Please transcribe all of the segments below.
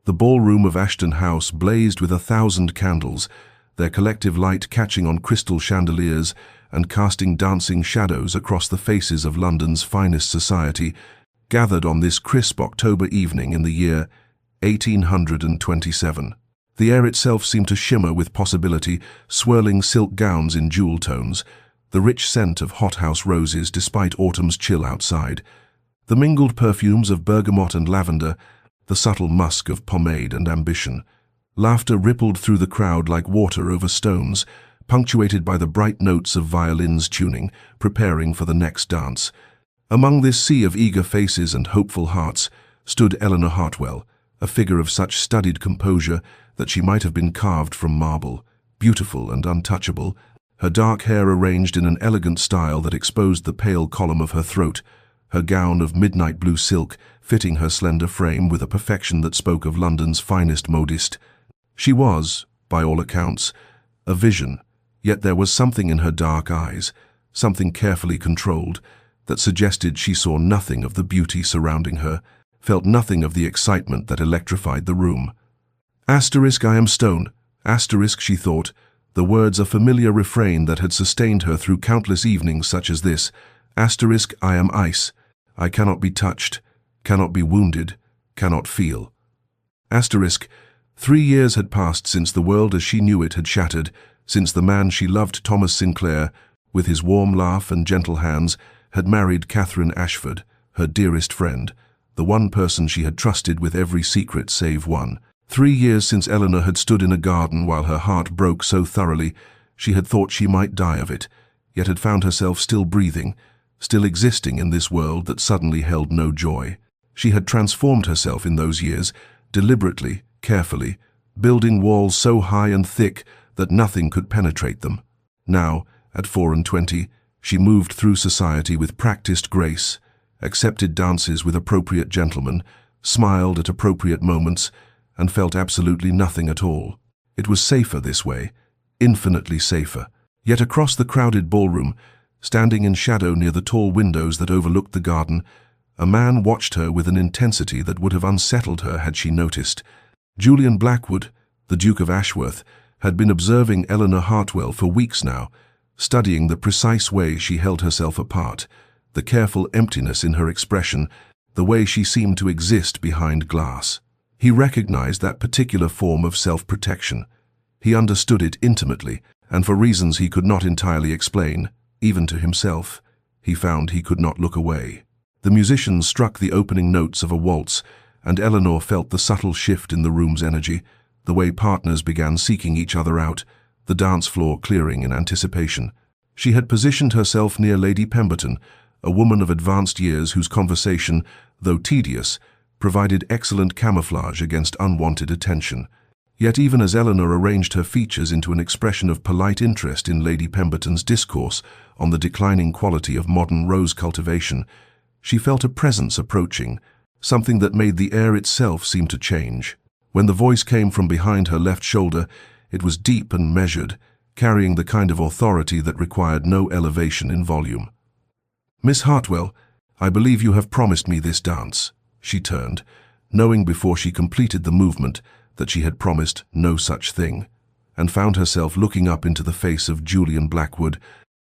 The ballroom of Ashton House blazed with 1,000 candles, their collective light catching on crystal chandeliers and casting dancing shadows across the faces of London's finest society, gathered on this crisp October evening in the year 1827. The air itself seemed to shimmer with possibility, swirling silk gowns in jewel tones, the rich scent of hothouse roses despite autumn's chill outside, the mingled perfumes of bergamot and lavender, the subtle musk of pomade and ambition. Laughter rippled through the crowd like water over stones, punctuated by the bright notes of violins tuning, preparing for the next dance. Among this sea of eager faces and hopeful hearts stood Eleanor Hartwell, a figure of such studied composure that she might have been carved from marble, beautiful and untouchable, her dark hair arranged in an elegant style that exposed the pale column of her throat, her gown of midnight blue silk fitting her slender frame with a perfection that spoke of London's finest modiste. She was, by all accounts, a vision, yet there was something in her dark eyes, something carefully controlled, that suggested she saw nothing of the beauty surrounding her, felt nothing of the excitement that electrified the room. Asterisk, I am stone. Asterisk, she thought, the words a familiar refrain that had sustained her through countless evenings such as this. Asterisk, I am ice. I cannot be touched, cannot be wounded, cannot feel. Asterisk, 3 years had passed since the world as she knew it had shattered, since the man she loved, Thomas Sinclair, with his warm laugh and gentle hands, had married Catherine Ashford, her dearest friend, the one person she had trusted with every secret save one. 3 years since Eleanor had stood in a garden while her heart broke so thoroughly she had thought she might die of it, yet had found herself still breathing, still existing in this world that suddenly held no joy. She had transformed herself in those years, deliberately, carefully, building walls so high and thick that nothing could penetrate them. Now, at 24, she moved through society with practiced grace, accepted dances with appropriate gentlemen, smiled at appropriate moments, and felt absolutely nothing at all. It was safer this way, infinitely safer. Yet across the crowded ballroom, standing in shadow near the tall windows that overlooked the garden, a man watched her with an intensity that would have unsettled her had she noticed. Julian Blackwood, the Duke of Ashworth, had been observing Eleanor Hartwell for weeks now, studying the precise way she held herself apart, the careful emptiness in her expression, the way she seemed to exist behind glass. He recognized that particular form of self-protection. He understood it intimately, and for reasons he could not entirely explain, even to himself, he found he could not look away. The musicians struck the opening notes of a waltz, and Eleanor felt the subtle shift in the room's energy, the way partners began seeking each other out, the dance floor clearing in anticipation. She had positioned herself near Lady Pemberton, a woman of advanced years whose conversation, though tedious, provided excellent camouflage against unwanted attention. Yet even as Eleanor arranged her features into an expression of polite interest in Lady Pemberton's discourse on the declining quality of modern rose cultivation, she felt a presence approaching, something that made the air itself seem to change. When the voice came from behind her left shoulder, it was deep and measured, carrying the kind of authority that required no elevation in volume. "Miss Hartwell, I believe you have promised me this dance." She turned, knowing before she completed the movement that she had promised no such thing, and found herself looking up into the face of Julian Blackwood,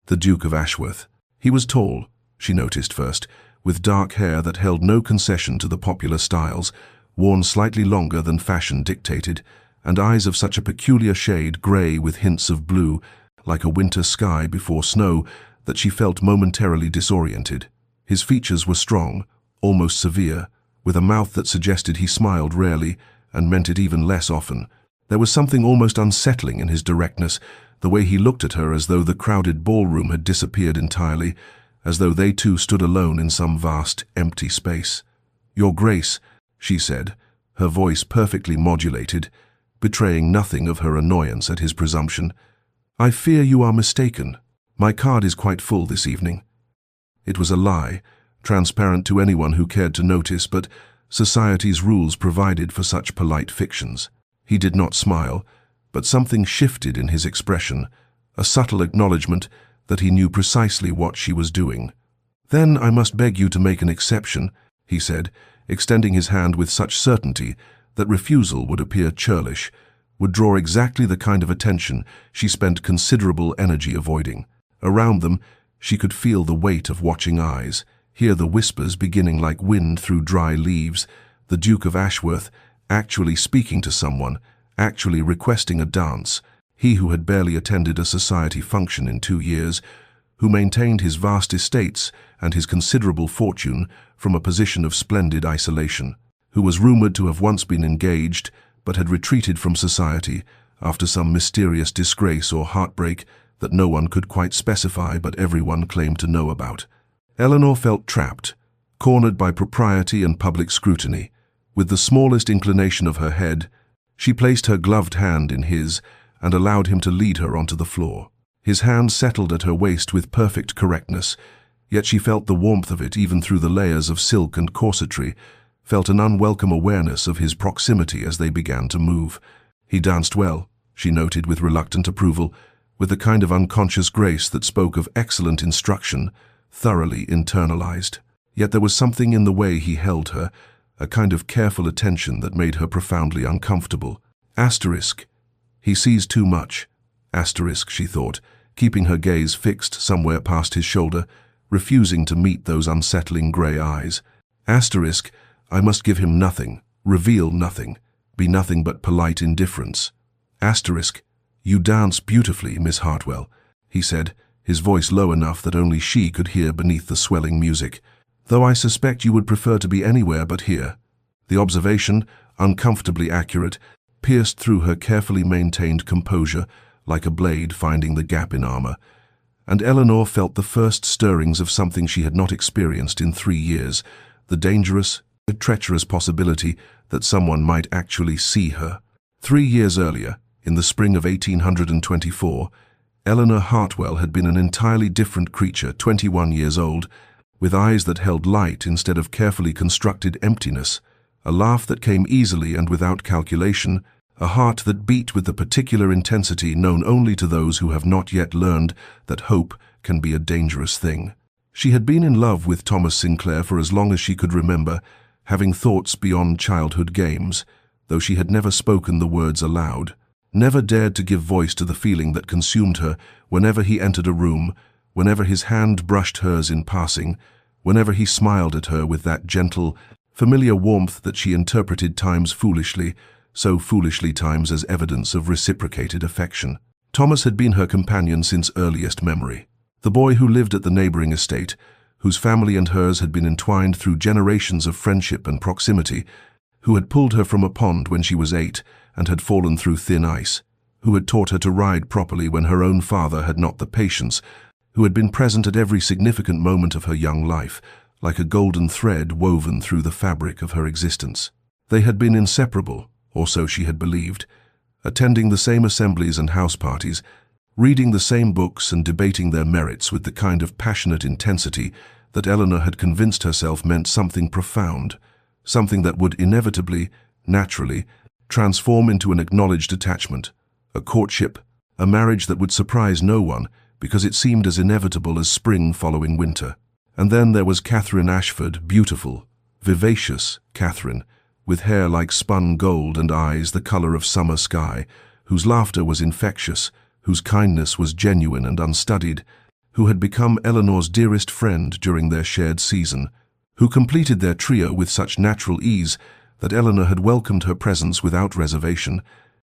the Duke of Ashworth. He was tall, she noticed first, with dark hair that held no concession to the popular styles, worn slightly longer than fashion dictated, and eyes of such a peculiar shade, grey with hints of blue, like a winter sky before snow, that she felt momentarily disoriented. His features were strong, almost severe, with a mouth that suggested he smiled rarely and meant it even less often. There was something almost unsettling in his directness, the way he looked at her as though the crowded ballroom had disappeared entirely, as though they two stood alone in some vast, empty space. "Your Grace," she said, her voice perfectly modulated, betraying nothing of her annoyance at his presumption. "I fear you are mistaken. My card is quite full this evening." It was a lie, transparent to anyone who cared to notice, but society's rules provided for such polite fictions. He did not smile, but something shifted in his expression, a subtle acknowledgement that he knew precisely what she was doing. "Then I must beg you to make an exception," he said, extending his hand with such certainty that refusal would appear churlish, would draw exactly the kind of attention she spent considerable energy avoiding. Around them, she could feel the weight of watching eyes, hear the whispers beginning like wind through dry leaves, the Duke of Ashworth actually speaking to someone, actually requesting a dance, he who had barely attended a society function in 2 years, who maintained his vast estates and his considerable fortune from a position of splendid isolation, who was rumored to have once been engaged but had retreated from society after some mysterious disgrace or heartbreak that no one could quite specify but everyone claimed to know about. Eleanor felt trapped, cornered by propriety and public scrutiny. With the smallest inclination of her head, she placed her gloved hand in his and allowed him to lead her onto the floor. His hand settled at her waist with perfect correctness, yet she felt the warmth of it even through the layers of silk and corsetry, felt an unwelcome awareness of his proximity as they began to move. He danced well, she noted with reluctant approval, with the kind of unconscious grace that spoke of excellent instruction, thoroughly internalized. Yet there was something in the way he held her, a kind of careful attention that made her profoundly uncomfortable. Asterisk. He sees too much. Asterisk, she thought, keeping her gaze fixed somewhere past his shoulder, refusing to meet those unsettling grey eyes. Asterisk, I must give him nothing, reveal nothing, be nothing but polite indifference. Asterisk, you dance beautifully, Miss Hartwell, he said, his voice low enough that only she could hear beneath the swelling music, though I suspect you would prefer to be anywhere but here. The observation, uncomfortably accurate, pierced through her carefully maintained composure like a blade finding the gap in armor, and Eleanor felt the first stirrings of something she had not experienced in 3 years, the dangerous, treacherous possibility that someone might actually see her. 3 years earlier, in the spring of 1824, Eleanor Hartwell had been an entirely different creature, 21 years old, with eyes that held light instead of carefully constructed emptiness, a laugh that came easily and without calculation, a heart that beat with the particular intensity known only to those who have not yet learned that hope can be a dangerous thing. She had been in love with Thomas Sinclair for as long as she could remember, having thoughts beyond childhood games, though she had never spoken the words aloud, never dared to give voice to the feeling that consumed her whenever he entered a room, whenever his hand brushed hers in passing, whenever he smiled at her with that gentle, familiar warmth that she interpreted times foolishly, so foolishly times as evidence of reciprocated affection. Thomas had been her companion since earliest memory. The boy who lived at the neighboring estate, whose family and hers had been entwined through generations of friendship and proximity, who had pulled her from a pond when she was 8 and had fallen through thin ice, who had taught her to ride properly when her own father had not the patience, who had been present at every significant moment of her young life, like a golden thread woven through the fabric of her existence. They had been inseparable, or so she had believed, attending the same assemblies and house parties, reading the same books and debating their merits with the kind of passionate intensity that Eleanor had convinced herself meant something profound, something that would inevitably, naturally, transform into an acknowledged attachment, a courtship, a marriage that would surprise no one because it seemed as inevitable as spring following winter. And then there was Catherine Ashford, beautiful, vivacious Catherine, with hair like spun gold and eyes the color of summer sky, whose laughter was infectious, whose kindness was genuine and unstudied, who had become Eleanor's dearest friend during their shared season, who completed their trio with such natural ease that Eleanor had welcomed her presence without reservation,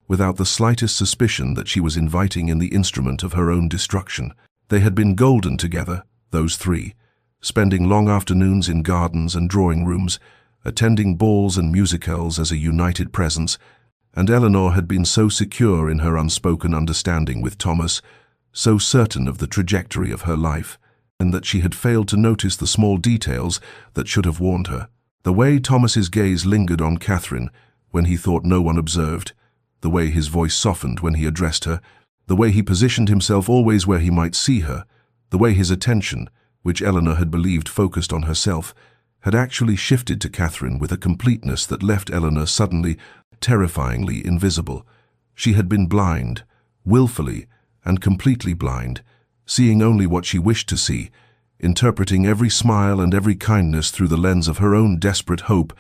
without the slightest suspicion that she was inviting in the instrument of her own destruction. They had been golden together, those three, spending long afternoons in gardens and drawing rooms, attending balls and musicales as a united presence, and Eleanor had been so secure in her unspoken understanding with Thomas, so certain of the trajectory of her life, and that she had failed to notice the small details that should have warned her. The way Thomas's gaze lingered on Catherine when he thought no one observed, the way his voice softened when he addressed her, the way he positioned himself always where he might see her, the way his attention, which Eleanor had believed focused on herself, had actually shifted to Catherine with a completeness that left Eleanor suddenly, terrifyingly invisible. She had been blind, willfully and completely blind, seeing only what she wished to see, interpreting every smile and every kindness through the lens of her own desperate hope,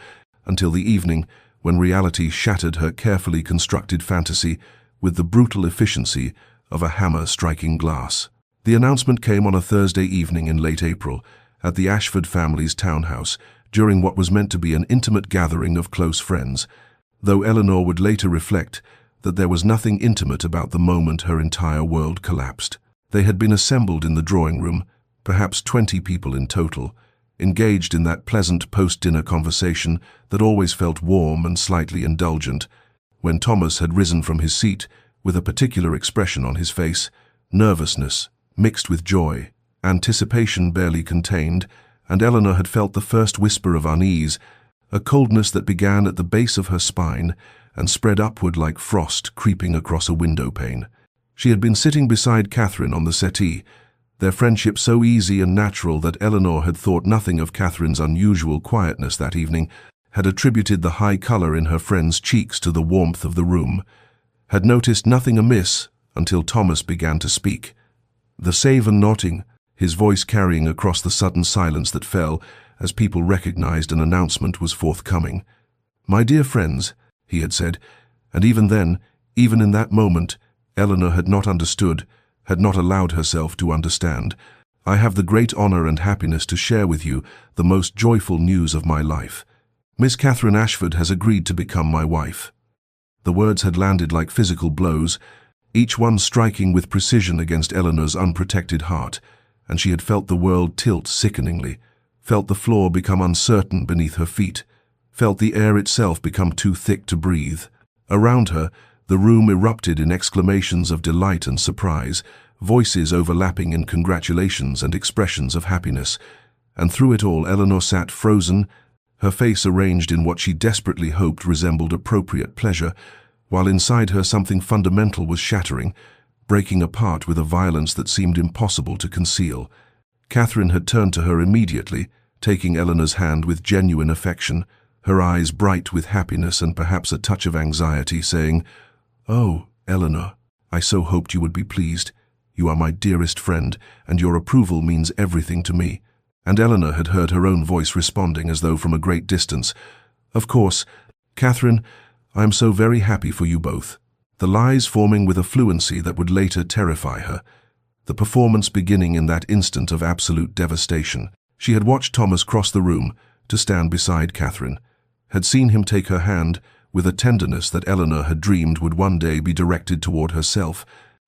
until the evening, when reality shattered her carefully constructed fantasy with the brutal efficiency of a hammer striking glass. The announcement came on a Thursday evening in late April at the Ashford family's townhouse during what was meant to be an intimate gathering of close friends, though Eleanor would later reflect that there was nothing intimate about the moment her entire world collapsed. They had been assembled in the drawing room, perhaps 20 people in total, engaged in that pleasant post-dinner conversation that always felt warm and slightly indulgent, when Thomas had risen from his seat with a particular expression on his face, nervousness mixed with joy, anticipation barely contained, and Eleanor had felt the first whisper of unease, a coldness that began at the base of her spine and spread upward like frost creeping across a window pane. She had been sitting beside Catherine on the settee, their friendship so easy and natural that Eleanor had thought nothing of Catherine's unusual quietness that evening, had attributed the high color in her friend's cheeks to the warmth of the room, had noticed nothing amiss until Thomas began to speak. The savor nodding, his voice carrying across the sudden silence that fell as people recognized an announcement was forthcoming. "My dear friends," he had said, and even then, even in that moment, Eleanor had not understood, had not allowed herself to understand. "I have the great honor and happiness to share with you the most joyful news of my life. Miss Catherine Ashford has agreed to become my wife." The words had landed like physical blows, each one striking with precision against Eleanor's unprotected heart, and she had felt the world tilt sickeningly, felt the floor become uncertain beneath her feet, felt the air itself become too thick to breathe. Around her, the room erupted in exclamations of delight and surprise, voices overlapping in congratulations and expressions of happiness, and through it all Eleanor sat frozen, her face arranged in what she desperately hoped resembled appropriate pleasure, while inside her something fundamental was shattering, breaking apart with a violence that seemed impossible to conceal. Catherine had turned to her immediately, taking Eleanor's hand with genuine affection, her eyes bright with happiness and perhaps a touch of anxiety, saying, "Oh, Eleanor, I so hoped you would be pleased. You are my dearest friend, and your approval means everything to me." And Eleanor had heard her own voice responding as though from a great distance. "Of course, Catherine, I am so very happy for you both." The lies forming with a fluency that would later terrify her. The performance beginning in that instant of absolute devastation. She had watched Thomas cross the room to stand beside Catherine, had seen him take her hand with a tenderness that Eleanor had dreamed would one day be directed toward herself,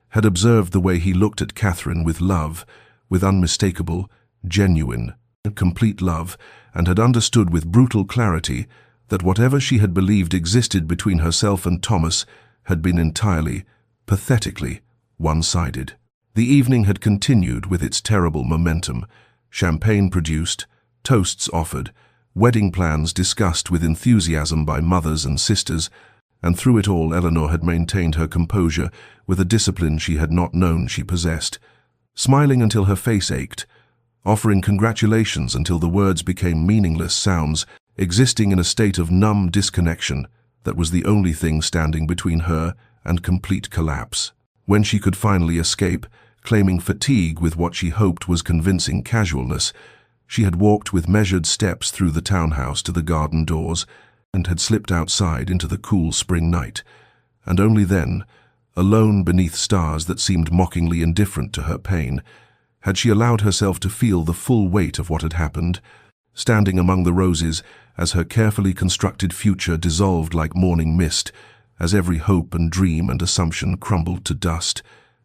had observed the way he looked at Catherine with love, with unmistakable, genuine, complete love, and had understood with brutal clarity that whatever she had believed existed between herself and Thomas had been entirely, pathetically, one-sided. The evening had continued with its terrible momentum, champagne produced, toasts offered, wedding plans discussed with enthusiasm by mothers and sisters, and through it all Eleanor had maintained her composure with a discipline she had not known she possessed, smiling until her face ached, offering congratulations until the words became meaningless sounds, existing in a state of numb disconnection that was the only thing standing between her and complete collapse. When she could finally escape, claiming fatigue with what she hoped was convincing casualness, she had walked with measured steps through the townhouse to the garden doors and had slipped outside into the cool spring night, and only then, alone beneath stars that seemed mockingly indifferent to her pain, had she allowed herself to feel the full weight of what had happened, standing among the roses as her carefully constructed future dissolved like morning mist, as every hope and dream and assumption crumbled to dust,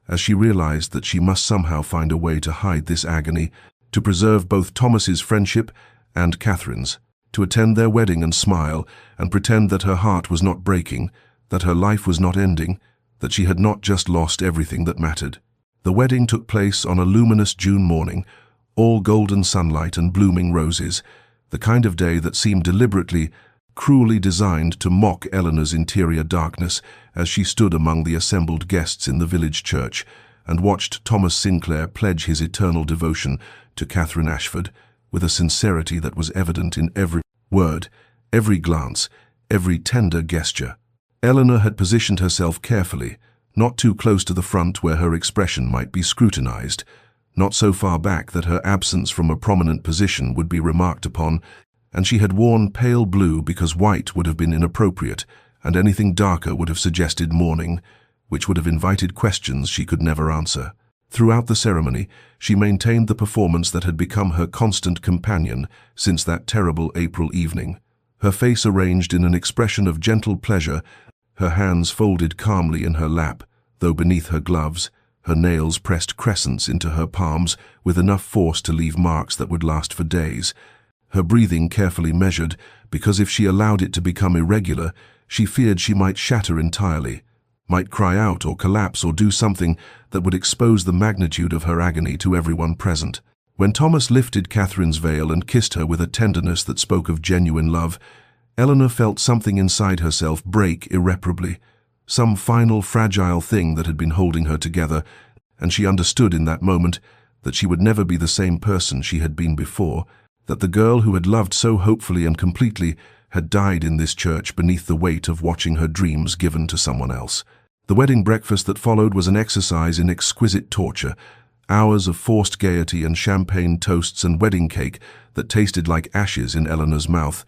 as she realized that she must somehow find a way to hide this agony, to preserve both Thomas's friendship and Catherine's, to attend their wedding and smile and pretend that her heart was not breaking, that her life was not ending, that she had not just lost everything that mattered. The wedding took place on a luminous June morning, all golden sunlight and blooming roses, the kind of day that seemed deliberately, cruelly designed to mock Eleanor's interior darkness as she stood among the assembled guests in the village church and watched Thomas Sinclair pledge his eternal devotion to Catherine Ashford with a sincerity that was evident in every word, every glance, every tender gesture. Eleanor had positioned herself carefully, not too close to the front where her expression might be scrutinized, not so far back that her absence from a prominent position would be remarked upon, and she had worn pale blue because white would have been inappropriate, and anything darker would have suggested mourning, which would have invited questions she could never answer. Throughout the ceremony, she maintained the performance that had become her constant companion since that terrible April evening. Her face arranged in an expression of gentle pleasure, her hands folded calmly in her lap, though beneath her gloves, her nails pressed crescents into her palms with enough force to leave marks that would last for days. Her breathing carefully measured, because if she allowed it to become irregular, she feared she might shatter entirely, might cry out or collapse or do something that would expose the magnitude of her agony to everyone present. When Thomas lifted Catherine's veil and kissed her with a tenderness that spoke of genuine love, Eleanor felt something inside herself break irreparably, some final fragile thing that had been holding her together, and she understood in that moment that she would never be the same person she had been before, that the girl who had loved so hopefully and completely had died in this church beneath the weight of watching her dreams given to someone else. The wedding breakfast that followed was an exercise in exquisite torture, hours of forced gaiety and champagne toasts and wedding cake that tasted like ashes in Eleanor's mouth,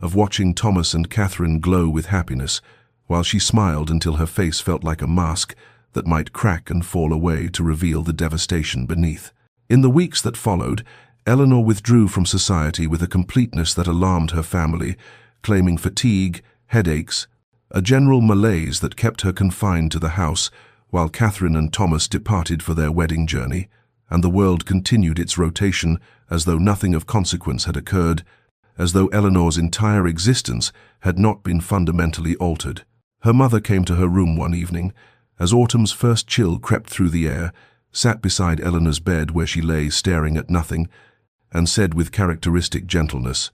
of watching Thomas and Catherine glow with happiness, while she smiled until her face felt like a mask that might crack and fall away to reveal the devastation beneath. In the weeks that followed, Eleanor withdrew from society with a completeness that alarmed her family, claiming fatigue, headaches, a general malaise that kept her confined to the house, while Catherine and Thomas departed for their wedding journey, and the world continued its rotation as though nothing of consequence had occurred, as though Eleanor's entire existence had not been fundamentally altered. Her mother came to her room one evening, as autumn's first chill crept through the air, sat beside Eleanor's bed where she lay staring at nothing, and said with characteristic gentleness,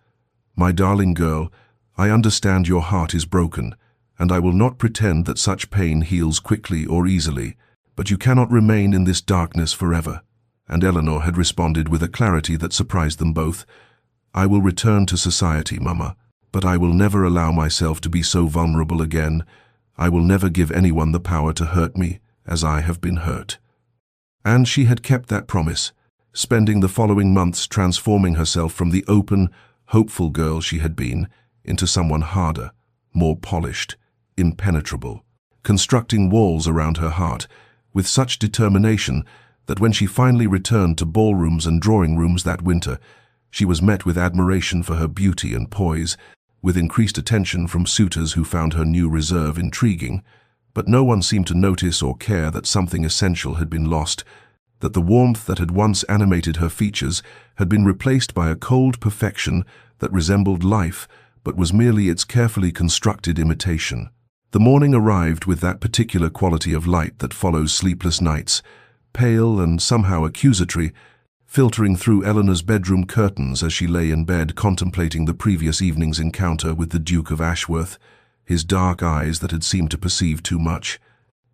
"My darling girl, I understand your heart is broken, and I will not pretend that such pain heals quickly or easily, but you cannot remain in this darkness forever." And Eleanor had responded with a clarity that surprised them both, "I will return to society, Mama, but I will never allow myself to be so vulnerable again. I will never give anyone the power to hurt me as I have been hurt." And she had kept that promise, spending the following months transforming herself from the open, hopeful girl she had been into someone harder, more polished, impenetrable, constructing walls around her heart with such determination that when she finally returned to ballrooms and drawing rooms that winter, she was met with admiration for her beauty and poise, with increased attention from suitors who found her new reserve intriguing, but no one seemed to notice or care that something essential had been lost, that the warmth that had once animated her features had been replaced by a cold perfection that resembled life but was merely its carefully constructed imitation. The morning arrived with that particular quality of light that follows sleepless nights, pale and somehow accusatory, filtering through Eleanor's bedroom curtains as she lay in bed contemplating the previous evening's encounter with the Duke of Ashworth, his dark eyes that had seemed to perceive too much,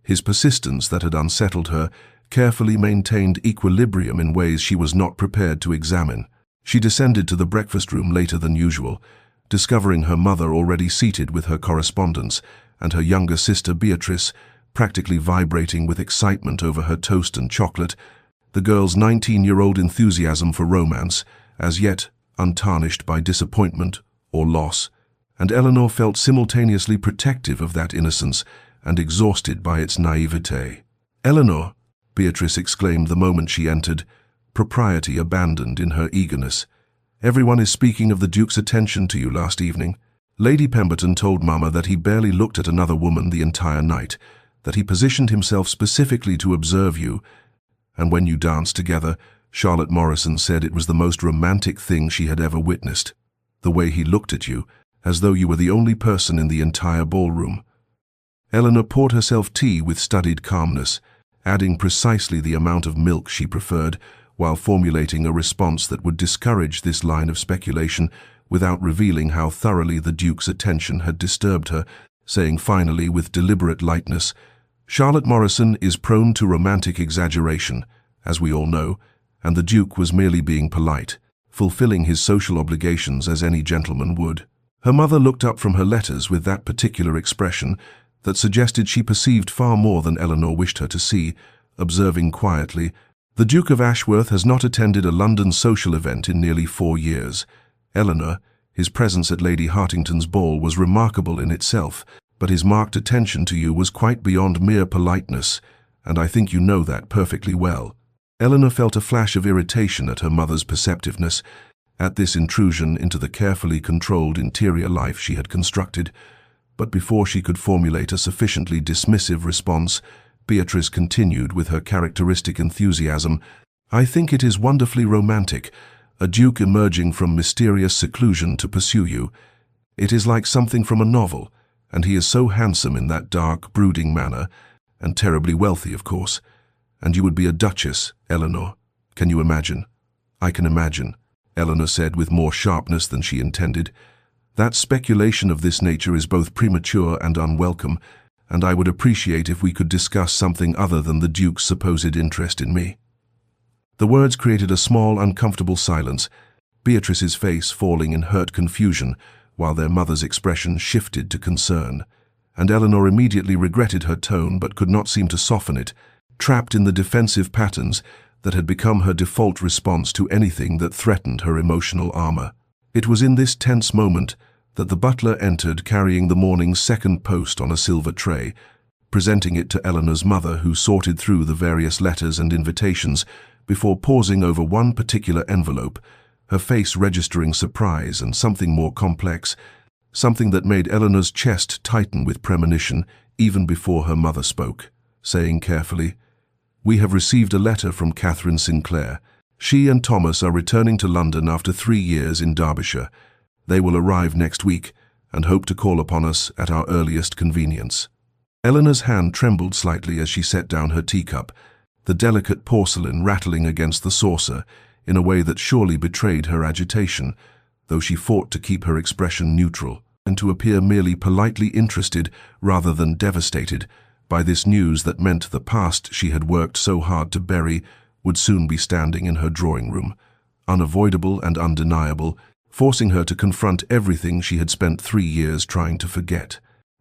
his persistence that had unsettled her, carefully maintained equilibrium in ways she was not prepared to examine. She descended to the breakfast room later than usual, discovering her mother already seated with her correspondence, and her younger sister Beatrice, practically vibrating with excitement over her toast and chocolate, the girl's 19-year-old enthusiasm for romance, as yet untarnished by disappointment or loss, and Eleanor felt simultaneously protective of that innocence and exhausted by its naivete. "Eleanor," Beatrice exclaimed the moment she entered, propriety abandoned in her eagerness, "everyone is speaking of the Duke's attention to you last evening. Lady Pemberton told Mama that he barely looked at another woman the entire night, that he positioned himself specifically to observe you, and when you danced together, Charlotte Morrison said it was the most romantic thing she had ever witnessed. The way he looked at you, as though you were the only person in the entire ballroom." Eleanor poured herself tea with studied calmness, adding precisely the amount of milk she preferred, while formulating a response that would discourage this line of speculation without revealing how thoroughly the Duke's attention had disturbed her, saying finally with deliberate lightness, "Charlotte Morrison is prone to romantic exaggeration, as we all know, and the Duke was merely being polite, fulfilling his social obligations as any gentleman would." Her mother looked up from her letters with that particular expression that suggested she perceived far more than Eleanor wished her to see, observing quietly, "The Duke of Ashworth has not attended a London social event in nearly 4 years. Eleanor, His presence at Lady Hartington's ball was remarkable in itself, but his marked attention to you was quite beyond mere politeness, and I think you know that perfectly well." Eleanor felt a flash of irritation at her mother's perceptiveness, at this intrusion into the carefully controlled interior life she had constructed. But before she could formulate a sufficiently dismissive response, Beatrice continued with her characteristic enthusiasm. "I think it is wonderfully romantic, a duke emerging from mysterious seclusion to pursue you. It is like something from a novel, and he is so handsome in that dark, brooding manner, and terribly wealthy, of course. And you would be a duchess, Eleanor. Can you imagine?" "I can imagine," Eleanor said with more sharpness than she intended. "That speculation of this nature is both premature and unwelcome, and I would appreciate if we could discuss something other than the Duke's supposed interest in me." The words created a small, uncomfortable silence, Beatrice's face falling in hurt confusion, while their mother's expression shifted to concern. And Eleanor immediately regretted her tone but could not seem to soften it, trapped in the defensive patterns that had become her default response to anything that threatened her emotional armor. It was in this tense moment that the butler entered carrying the morning's second post on a silver tray, presenting it to Eleanor's mother, who sorted through the various letters and invitations before pausing over one particular envelope, her face registering surprise and something more complex, something that made Eleanor's chest tighten with premonition even before her mother spoke, saying carefully, "We have received a letter from Catherine Sinclair. She and Thomas are returning to London after 3 years in Derbyshire. They will arrive next week and hope to call upon us at our earliest convenience." Eleanor's hand trembled slightly as she set down her teacup, the delicate porcelain rattling against the saucer in a way that surely betrayed her agitation, though she fought to keep her expression neutral and to appear merely politely interested rather than devastated by this news that meant the past she had worked so hard to bury would soon be standing in her drawing room, unavoidable and undeniable, forcing her to confront everything she had spent 3 years trying to forget.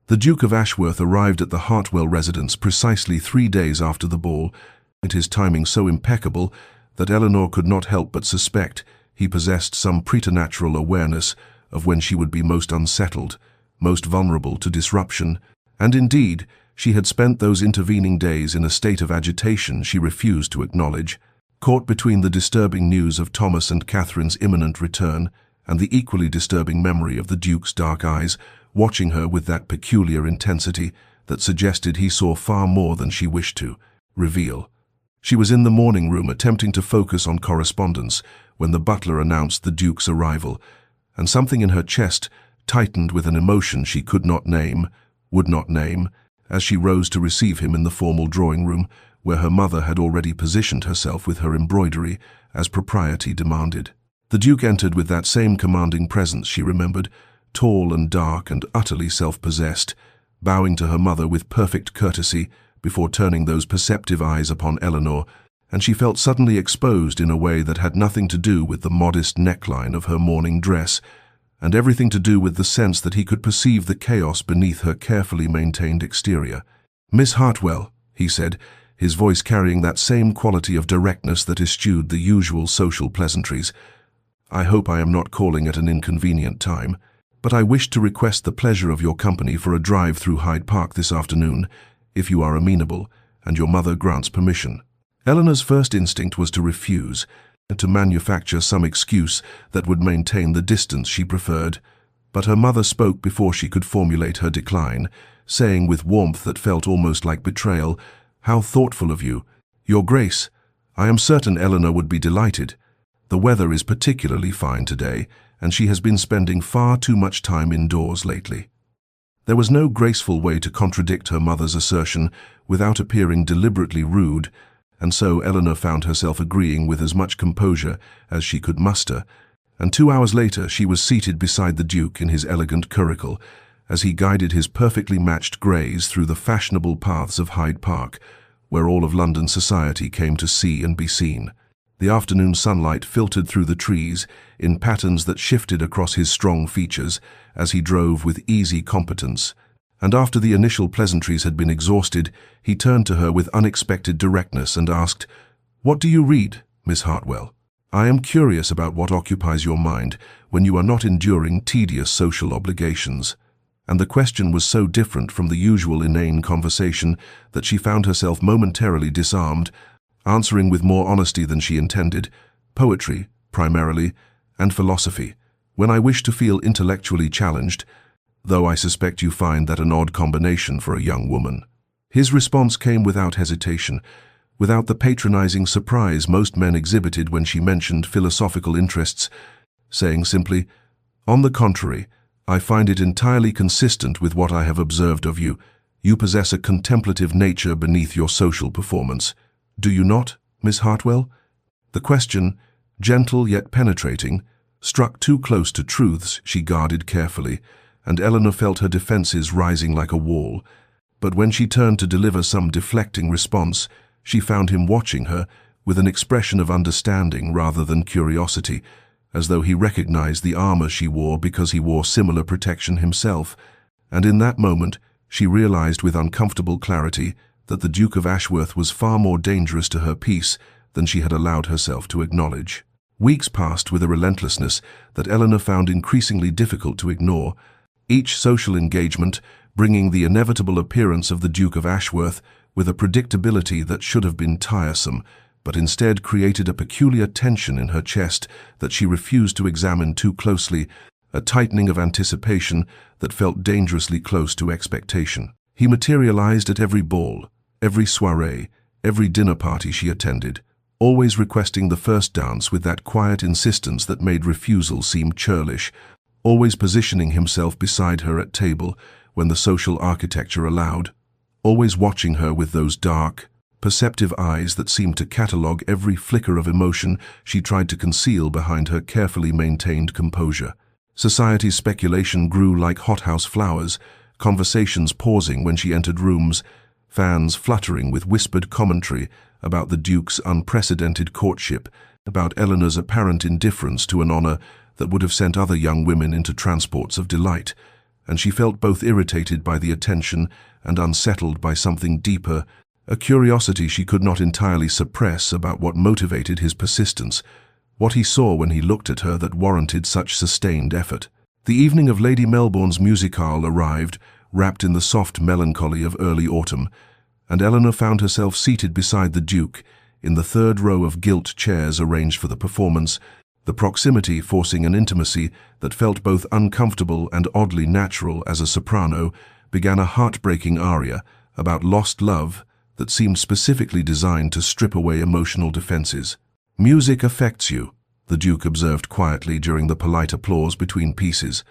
The Duke of Ashworth arrived at the Hartwell residence precisely 3 days after the ball, and his timing so impeccable that Eleanor could not help but suspect he possessed some preternatural awareness of when she would be most unsettled, most vulnerable to disruption, and indeed, she had spent those intervening days in a state of agitation she refused to acknowledge, caught between the disturbing news of Thomas and Catherine's imminent return and the equally disturbing memory of the Duke's dark eyes, watching her with that peculiar intensity that suggested he saw far more than she wished to reveal. She was in the morning room attempting to focus on correspondence when the butler announced the Duke's arrival, and something in her chest tightened with an emotion she could not name, would not name, as she rose to receive him in the formal drawing room, where her mother had already positioned herself with her embroidery, as propriety demanded. The Duke entered with that same commanding presence she remembered, tall and dark and utterly self-possessed, bowing to her mother with perfect courtesy before turning those perceptive eyes upon Eleanor, and she felt suddenly exposed in a way that had nothing to do with the modest neckline of her morning dress, and everything to do with the sense that he could perceive the chaos beneath her carefully maintained exterior. "Miss Hartwell," he said, his voice carrying that same quality of directness that eschewed the usual social pleasantries, "I hope I am not calling at an inconvenient time, but I wish to request the pleasure of your company for a drive through Hyde Park this afternoon, if you are amenable, and your mother grants permission." Eleanor's first instinct was to refuse, and to manufacture some excuse that would maintain the distance she preferred, but her mother spoke before she could formulate her decline, saying with warmth that felt almost like betrayal, "How thoughtful of you. Your Grace, I am certain Eleanor would be delighted. The weather is particularly fine today, and she has been spending far too much time indoors lately." There was no graceful way to contradict her mother's assertion without appearing deliberately rude, and so Eleanor found herself agreeing with as much composure as she could muster, and 2 hours later she was seated beside the Duke in his elegant curricle, as he guided his perfectly matched greys through the fashionable paths of Hyde Park, where all of London society came to see and be seen. The afternoon sunlight filtered through the trees in patterns that shifted across his strong features as he drove with easy competence, and after the initial pleasantries had been exhausted, he turned to her with unexpected directness and asked, "What do you read, Miss Hartwell?" I am curious about what occupies your mind when you are not enduring tedious social obligations. And the question was so different from the usual inane conversation that she found herself momentarily disarmed, answering with more honesty than she intended. Poetry, primarily, and philosophy. When I wish to feel intellectually challenged, though I suspect you find that an odd combination for a young woman. His response came without hesitation, without the patronizing surprise most men exhibited when she mentioned philosophical interests, saying simply, "On the contrary, I find it entirely consistent with what I have observed of you. You possess a contemplative nature beneath your social performance. Do you not, Miss Hartwell?" The question, gentle yet penetrating, struck too close to truths she guarded carefully, and Eleanor felt her defenses rising like a wall. But when she turned to deliver some deflecting response, she found him watching her with an expression of understanding rather than curiosity, as though he recognized the armor she wore because he wore similar protection himself. And in that moment, she realized with uncomfortable clarity that the Duke of Ashworth was far more dangerous to her peace than she had allowed herself to acknowledge. Weeks passed with a relentlessness that Eleanor found increasingly difficult to ignore, each social engagement bringing the inevitable appearance of the Duke of Ashworth with a predictability that should have been tiresome, but instead created a peculiar tension in her chest that she refused to examine too closely, a tightening of anticipation that felt dangerously close to expectation. He materialized at every ball, every soirée, every dinner party she attended, always requesting the first dance with that quiet insistence that made refusal seem churlish, always positioning himself beside her at table when the social architecture allowed, always watching her with those dark, perceptive eyes that seemed to catalogue every flicker of emotion she tried to conceal behind her carefully maintained composure. Society's speculation grew like hothouse flowers, conversations pausing when she entered rooms, fans fluttering with whispered commentary about the Duke's unprecedented courtship, about Eleanor's apparent indifference to an honor that would have sent other young women into transports of delight, and she felt both irritated by the attention and unsettled by something deeper, a curiosity she could not entirely suppress about what motivated his persistence, what he saw when he looked at her that warranted such sustained effort. The evening of Lady Melbourne's musicale arrived, wrapped in the soft melancholy of early autumn, and Eleanor found herself seated beside the Duke, in the third row of gilt chairs arranged for the performance, the proximity forcing an intimacy that felt both uncomfortable and oddly natural as a soprano began a heartbreaking aria about lost love that seemed specifically designed to strip away emotional defenses. "Music affects you," the Duke observed quietly during the polite applause between pieces.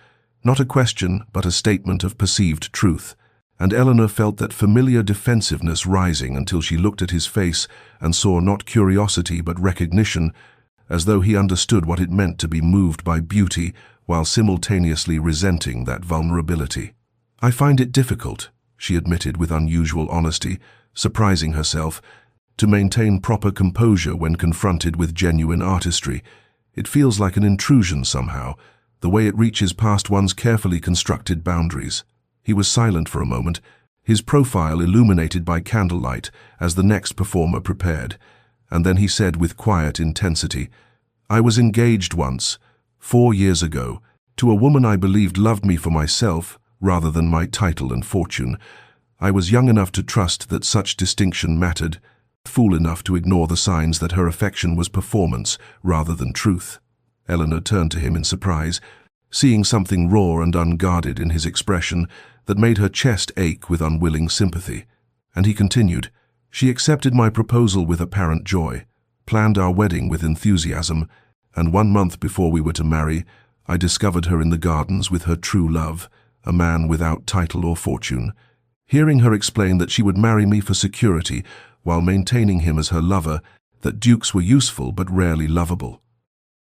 Not a question, but a statement of perceived truth. And Eleanor felt that familiar defensiveness rising until she looked at his face and saw not curiosity but recognition, as though he understood what it meant to be moved by beauty while simultaneously resenting that vulnerability. "I find it difficult," she admitted with unusual honesty, surprising herself, "to maintain proper composure when confronted with genuine artistry. It feels like an intrusion somehow, the way it reaches past one's carefully constructed boundaries." He was silent for a moment, his profile illuminated by candlelight as the next performer prepared, and then he said with quiet intensity, "I was engaged once, 4 years ago, to a woman I believed loved me for myself rather than my title and fortune. I was young enough to trust that such distinction mattered, fool enough to ignore the signs that her affection was performance rather than truth." Eleanor turned to him in surprise, seeing something raw and unguarded in his expression that made her chest ache with unwilling sympathy. And he continued, "She accepted my proposal with apparent joy, planned our wedding with enthusiasm, and 1 month before we were to marry, I discovered her in the gardens with her true love, a man without title or fortune. Hearing her explain that she would marry me for security while maintaining him as her lover, that dukes were useful but rarely lovable.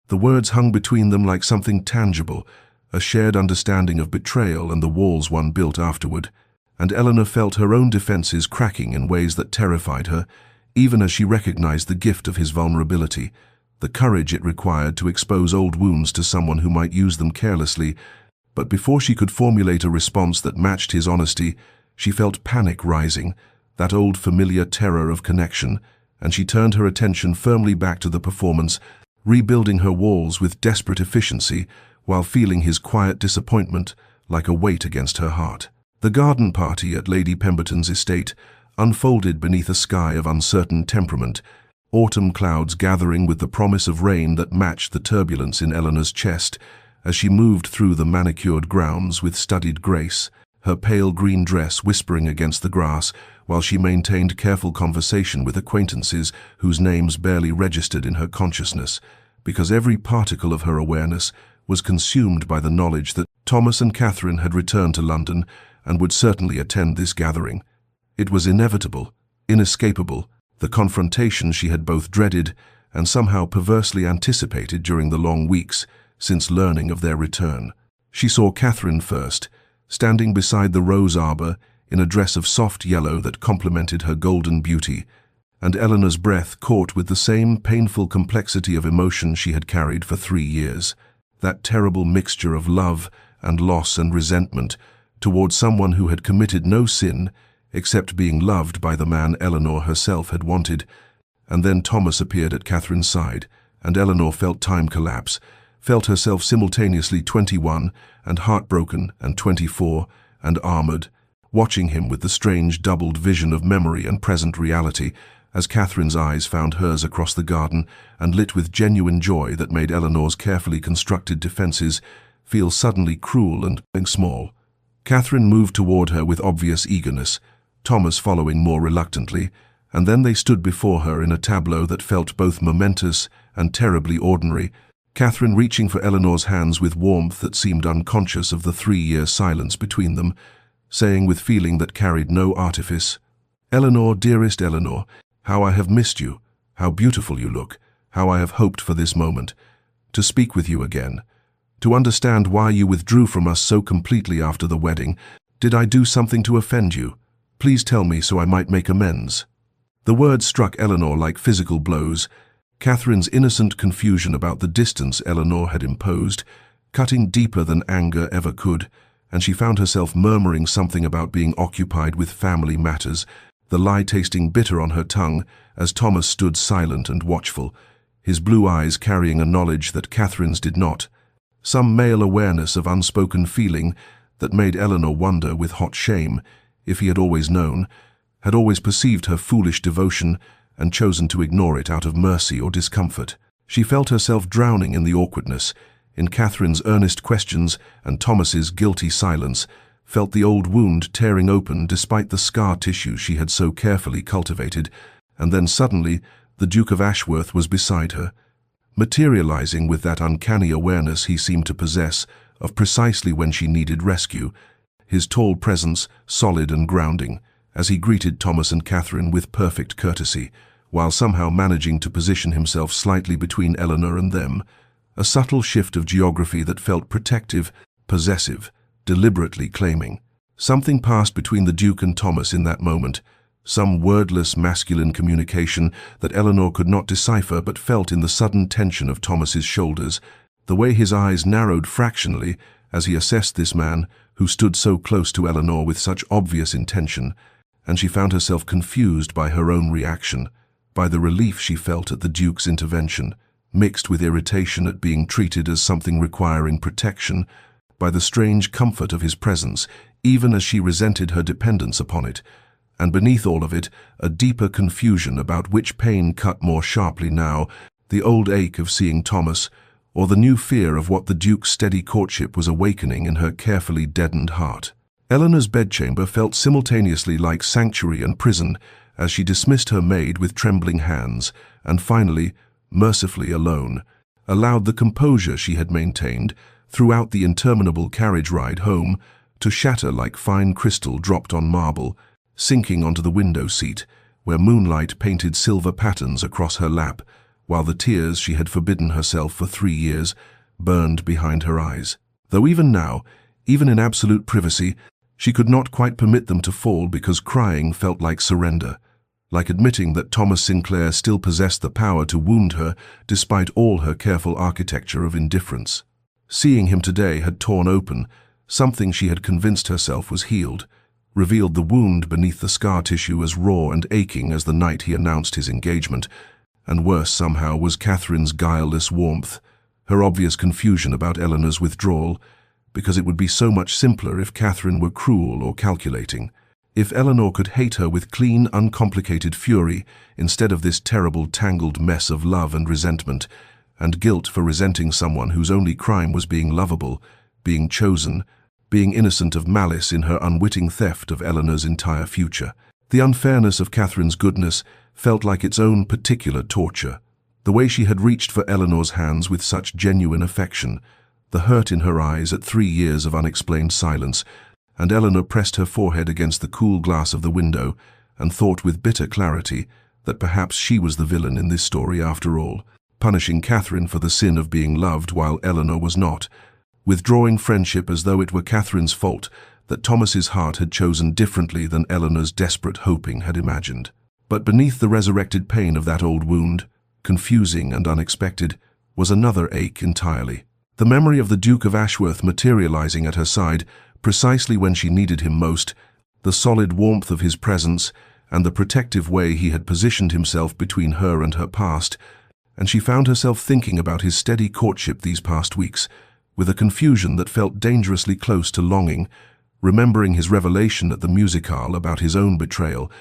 The words hung between them like something tangible, a shared understanding of betrayal and the walls one built afterward, and Eleanor felt her own defenses cracking in ways that terrified her, even as she recognized the gift of his vulnerability, the courage it required to expose old wounds to someone who might use them carelessly. But before she could formulate a response that matched his honesty, she felt panic rising, that old familiar terror of connection, and she turned her attention firmly back to the performance, rebuilding her walls with desperate efficiency while feeling his quiet disappointment like a weight against her heart. The garden party at Lady Pemberton's estate unfolded beneath a sky of uncertain temperament, autumn clouds gathering with the promise of rain that matched the turbulence in Eleanor's chest as she moved through the manicured grounds with studied grace, her pale green dress whispering against the grass while she maintained careful conversation with acquaintances whose names barely registered in her consciousness, because every particle of her awareness was consumed by the knowledge that Thomas and Catherine had returned to London and would certainly attend this gathering. It was inevitable, inescapable, the confrontation she had both dreaded and somehow perversely anticipated during the long weeks since learning of their return. She saw Catherine first, standing beside the rose arbor in a dress of soft yellow that complemented her golden beauty, and Eleanor's breath caught with the same painful complexity of emotion she had carried for 3 years, that terrible mixture of love and loss and resentment toward someone who had committed no sin except being loved by the man Eleanor herself had wanted. And then Thomas appeared at Catherine's side, and Eleanor felt time collapse, felt herself simultaneously 21 and heartbroken and 24 and armored, watching him with the strange doubled vision of memory and present reality as Catherine's eyes found hers across the garden and lit with genuine joy that made Eleanor's carefully constructed defenses feel suddenly cruel and small. Catherine moved toward her with obvious eagerness, Thomas following more reluctantly, and then they stood before her in a tableau that felt both momentous and terribly ordinary, Catherine reaching for Eleanor's hands with warmth that seemed unconscious of the 3-year silence between them, saying with feeling that carried no artifice, "Eleanor, dearest Eleanor, how I have missed you, how beautiful you look, how I have hoped for this moment, to speak with you again, to understand why you withdrew from us so completely after the wedding. Did I do something to offend you? Please tell me so I might make amends." The words struck Eleanor like physical blows, Catherine's innocent confusion about the distance Eleanor had imposed, cutting deeper than anger ever could, and she found herself murmuring something about being occupied with family matters, the lie tasting bitter on her tongue as Thomas stood silent and watchful, his blue eyes carrying a knowledge that Catherine's did not, some male awareness of unspoken feeling that made Eleanor wonder with hot shame if he had always known, had always perceived her foolish devotion and chosen to ignore it out of mercy or discomfort. She felt herself drowning in the awkwardness, in Catherine's earnest questions and Thomas's guilty silence, felt the old wound tearing open despite the scar tissue she had so carefully cultivated, and then suddenly the Duke of Ashworth was beside her, materializing with that uncanny awareness he seemed to possess of precisely when she needed rescue, his tall presence solid and grounding, as he greeted Thomas and Catherine with perfect courtesy, while somehow managing to position himself slightly between Eleanor and them, a subtle shift of geography that felt protective, possessive, deliberately claiming. Something passed between the Duke and Thomas in that moment, some wordless masculine communication that Eleanor could not decipher but felt in the sudden tension of Thomas's shoulders, the way his eyes narrowed fractionally as he assessed this man who stood so close to Eleanor with such obvious intention, and she found herself confused by her own reaction, by the relief she felt at the Duke's intervention, mixed with irritation at being treated as something requiring protection, by the strange comfort of his presence, even as she resented her dependence upon it, and beneath all of it, a deeper confusion about which pain cut more sharply now, the old ache of seeing Thomas, or the new fear of what the Duke's steady courtship was awakening in her carefully deadened heart. Eleanor's bedchamber felt simultaneously like sanctuary and prison as she dismissed her maid with trembling hands, and finally, mercifully alone, allowed the composure she had maintained throughout the interminable carriage ride home to shatter like fine crystal dropped on marble, sinking onto the window seat, where moonlight painted silver patterns across her lap, while the tears she had forbidden herself for 3 years burned behind her eyes. Though even now, even in absolute privacy, she could not quite permit them to fall because crying felt like surrender, like admitting that Thomas Sinclair still possessed the power to wound her despite all her careful architecture of indifference. Seeing him today had torn open something she had convinced herself was healed, revealed the wound beneath the scar tissue as raw and aching as the night he announced his engagement, And worse somehow was Catherine's guileless warmth, her obvious confusion about Eleanor's withdrawal, because it would be so much simpler if Catherine were cruel or calculating. If Eleanor could hate her with clean, uncomplicated fury instead of this terrible tangled mess of love and resentment, and guilt for resenting someone whose only crime was being lovable, being chosen, being innocent of malice in her unwitting theft of Eleanor's entire future. The unfairness of Catherine's goodness felt like its own particular torture. The way she had reached for Eleanor's hands with such genuine affection, the hurt in her eyes at 3 years of unexplained silence, and Eleanor pressed her forehead against the cool glass of the window and thought with bitter clarity that perhaps she was the villain in this story after all, punishing Catherine for the sin of being loved while Eleanor was not, withdrawing friendship as though it were Catherine's fault that Thomas's heart had chosen differently than Eleanor's desperate hoping had imagined. But beneath the resurrected pain of that old wound, confusing and unexpected, was another ache entirely. The memory of the Duke of Ashworth materializing at her side precisely when she needed him most, the solid warmth of his presence, and the protective way he had positioned himself between her and her past, and she found herself thinking about his steady courtship these past weeks, with a confusion that felt dangerously close to longing, remembering his revelation at the musicale about his own betrayal,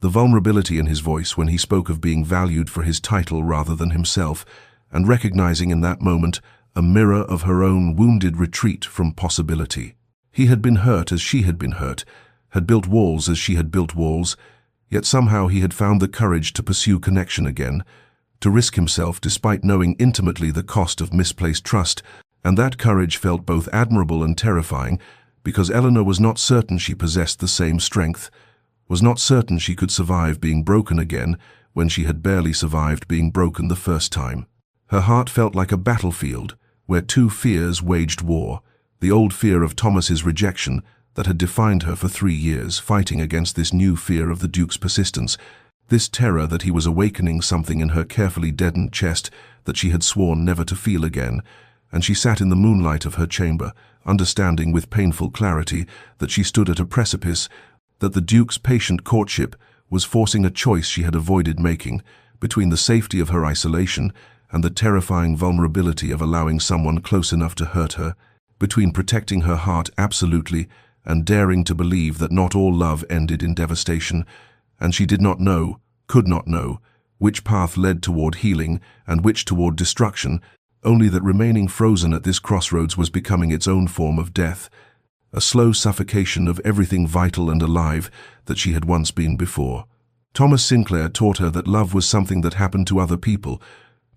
the vulnerability in his voice when he spoke of being valued for his title rather than himself, and recognizing in that moment a mirror of her own wounded retreat from possibility. He had been hurt as she had been hurt, had built walls as she had built walls, yet somehow he had found the courage to pursue connection again, to risk himself despite knowing intimately the cost of misplaced trust, and that courage felt both admirable and terrifying, because Eleanor was not certain she possessed the same strength, was not certain she could survive being broken again when she had barely survived being broken the first time. Her heart felt like a battlefield where two fears waged war, the old fear of Thomas's rejection that had defined her for 3 years, fighting against this new fear of the Duke's persistence, this terror that he was awakening something in her carefully deadened chest that she had sworn never to feel again, and she sat in the moonlight of her chamber, understanding with painful clarity that she stood at a precipice, that the Duke's patient courtship was forcing a choice she had avoided making between the safety of her isolation and the terrifying vulnerability of allowing someone close enough to hurt her, between protecting her heart absolutely and daring to believe that not all love ended in devastation, and she did not know, could not know, which path led toward healing and which toward destruction, only that remaining frozen at this crossroads was becoming its own form of death, a slow suffocation of everything vital and alive that she had once been before. Thomas Sinclair taught her that love was something that happened to other people,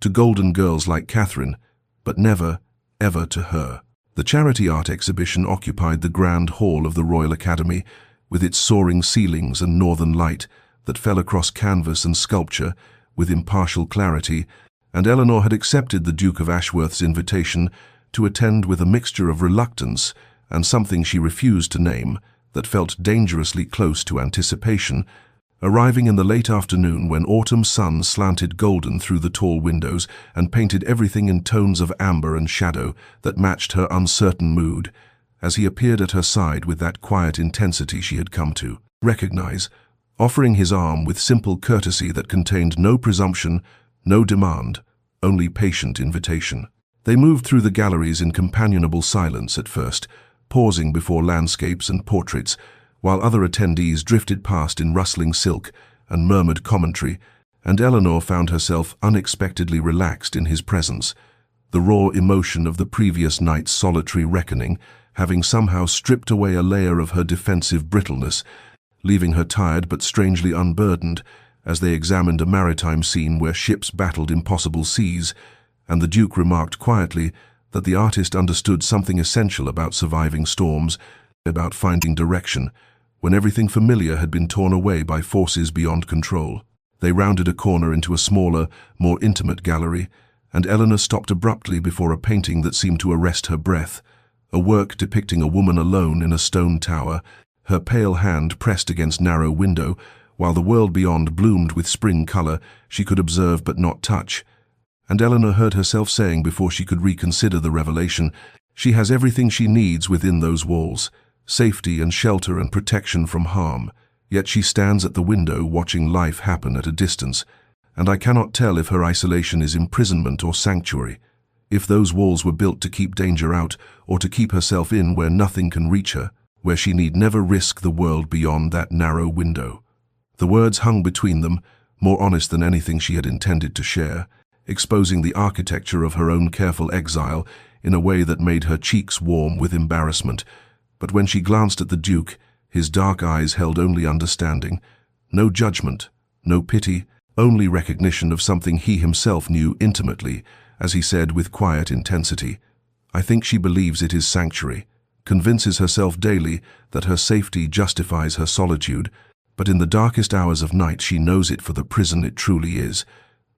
to golden girls like Catherine, but never, ever to her. The charity art exhibition occupied the grand hall of the Royal Academy, with its soaring ceilings and northern light that fell across canvas and sculpture with impartial clarity, and Eleanor had accepted the Duke of Ashworth's invitation to attend with a mixture of reluctance and something she refused to name that felt dangerously close to anticipation, arriving in the late afternoon when autumn sun slanted golden through the tall windows and painted everything in tones of amber and shadow that matched her uncertain mood, as he appeared at her side with that quiet intensity she had come to recognize, offering his arm with simple courtesy that contained no presumption, no demand, only patient invitation. They moved through the galleries in companionable silence at first, pausing before landscapes and portraits, while other attendees drifted past in rustling silk and murmured commentary, and Eleanor found herself unexpectedly relaxed in his presence, the raw emotion of the previous night's solitary reckoning having somehow stripped away a layer of her defensive brittleness, leaving her tired but strangely unburdened as they examined a maritime scene where ships battled impossible seas, and the Duke remarked quietly that the artist understood something essential about surviving storms, about finding direction, when everything familiar had been torn away by forces beyond control. They rounded a corner into a smaller, more intimate gallery, and Eleanor stopped abruptly before a painting that seemed to arrest her breath, a work depicting a woman alone in a stone tower, her pale hand pressed against narrow window, while the world beyond bloomed with spring color she could observe but not touch. And Eleanor heard herself saying before she could reconsider the revelation, she has everything she needs within those walls, safety and shelter and protection from harm, yet she stands at the window watching life happen at a distance, and I cannot tell if her isolation is imprisonment or sanctuary, if those walls were built to keep danger out or to keep herself in where nothing can reach her, where she need never risk the world beyond that narrow window. The words hung between them, more honest than anything she had intended to share, exposing the architecture of her own careful exile in a way that made her cheeks warm with embarrassment. But when she glanced at the Duke, his dark eyes held only understanding, no judgment, no pity, only recognition of something he himself knew intimately, as he said with quiet intensity, "I think she believes it is sanctuary, convinces herself daily that her safety justifies her solitude, but in the darkest hours of night she knows it for the prison it truly is,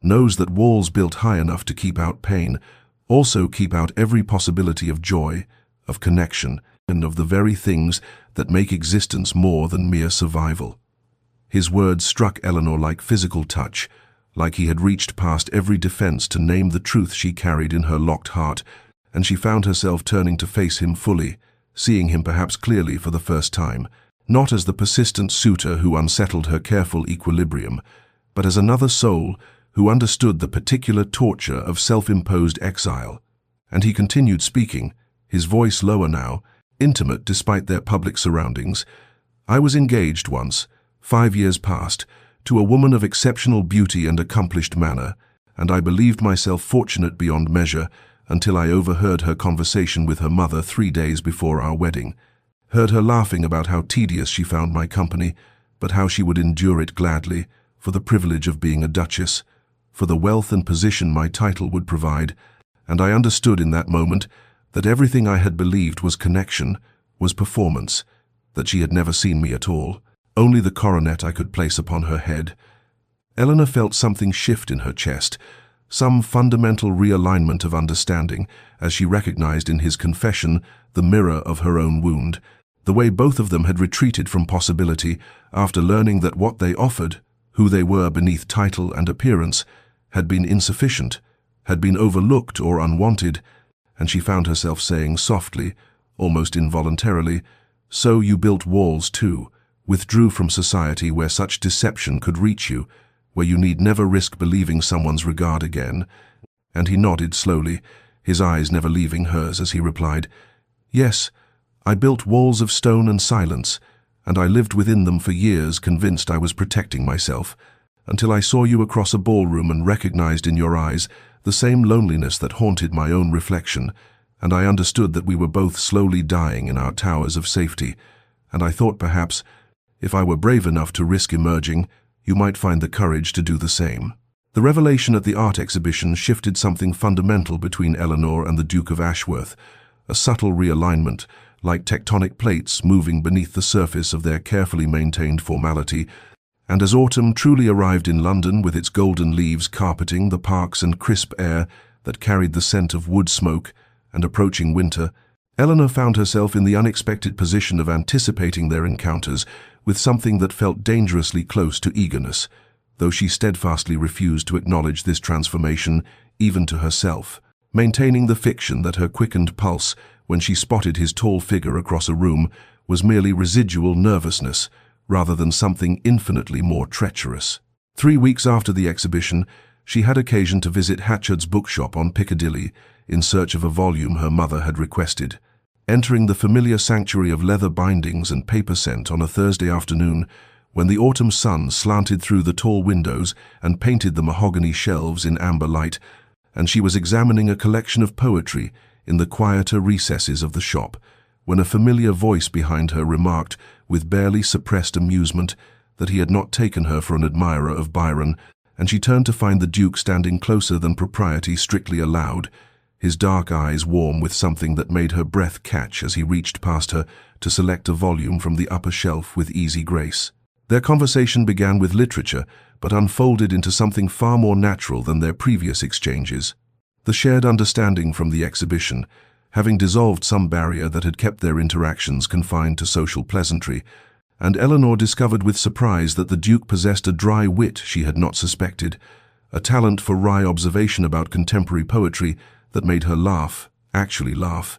knows that walls built high enough to keep out pain also keep out every possibility of joy, of connection, and of the very things that make existence more than mere survival." His words struck Eleanor like physical touch, like he had reached past every defense to name the truth she carried in her locked heart, and she found herself turning to face him fully, seeing him perhaps clearly for the first time, not as the persistent suitor who unsettled her careful equilibrium, but as another soul who understood the particular torture of self-imposed exile. And he continued speaking, his voice lower now, intimate despite their public surroundings. "I was engaged once, 5 years past, to a woman of exceptional beauty and accomplished manner, and I believed myself fortunate beyond measure until I overheard her conversation with her mother 3 days before our wedding. Heard her laughing about how tedious she found my company, but how she would endure it gladly, for the privilege of being a duchess, for the wealth and position my title would provide, and I understood in that moment that everything I had believed was connection, was performance, that she had never seen me at all, only the coronet I could place upon her head." Eleanor felt something shift in her chest, some fundamental realignment of understanding, as she recognized in his confession the mirror of her own wound, the way both of them had retreated from possibility after learning that what they offered, who they were beneath title and appearance, had been insufficient, had been overlooked or unwanted, and she found herself saying softly, almost involuntarily, "So you built walls too, withdrew from society where such deception could reach you, where you need never risk believing someone's regard again." And he nodded slowly, his eyes never leaving hers as he replied, "Yes, I built walls of stone and silence, and I lived within them for years convinced I was protecting myself, until I saw you across a ballroom and recognized in your eyes the same loneliness that haunted my own reflection, and I understood that we were both slowly dying in our towers of safety, and I thought perhaps, if I were brave enough to risk emerging, you might find the courage to do the same." The revelation at the art exhibition shifted something fundamental between Eleanor and the Duke of Ashworth, a subtle realignment, like tectonic plates moving beneath the surface of their carefully maintained formality. And as autumn truly arrived in London with its golden leaves carpeting the parks and crisp air that carried the scent of wood smoke, and approaching winter, Eleanor found herself in the unexpected position of anticipating their encounters with something that felt dangerously close to eagerness, though she steadfastly refused to acknowledge this transformation even to herself, maintaining the fiction that her quickened pulse when she spotted his tall figure across a room was merely residual nervousness, rather than something infinitely more treacherous. 3 weeks after the exhibition, she had occasion to visit Hatchard's bookshop on Piccadilly in search of a volume her mother had requested. Entering the familiar sanctuary of leather bindings and paper scent on a Thursday afternoon, when the autumn sun slanted through the tall windows and painted the mahogany shelves in amber light, and she was examining a collection of poetry in the quieter recesses of the shop, when a familiar voice behind her remarked, with barely suppressed amusement, that he had not taken her for an admirer of Byron, and she turned to find the Duke standing closer than propriety strictly allowed, his dark eyes warm with something that made her breath catch as he reached past her to select a volume from the upper shelf with easy grace. Their conversation began with literature, but unfolded into something far more natural than their previous exchanges. The shared understanding from the exhibition, having dissolved some barrier that had kept their interactions confined to social pleasantry, and Eleanor discovered with surprise that the Duke possessed a dry wit she had not suspected, a talent for wry observation about contemporary poetry that made her laugh, actually laugh,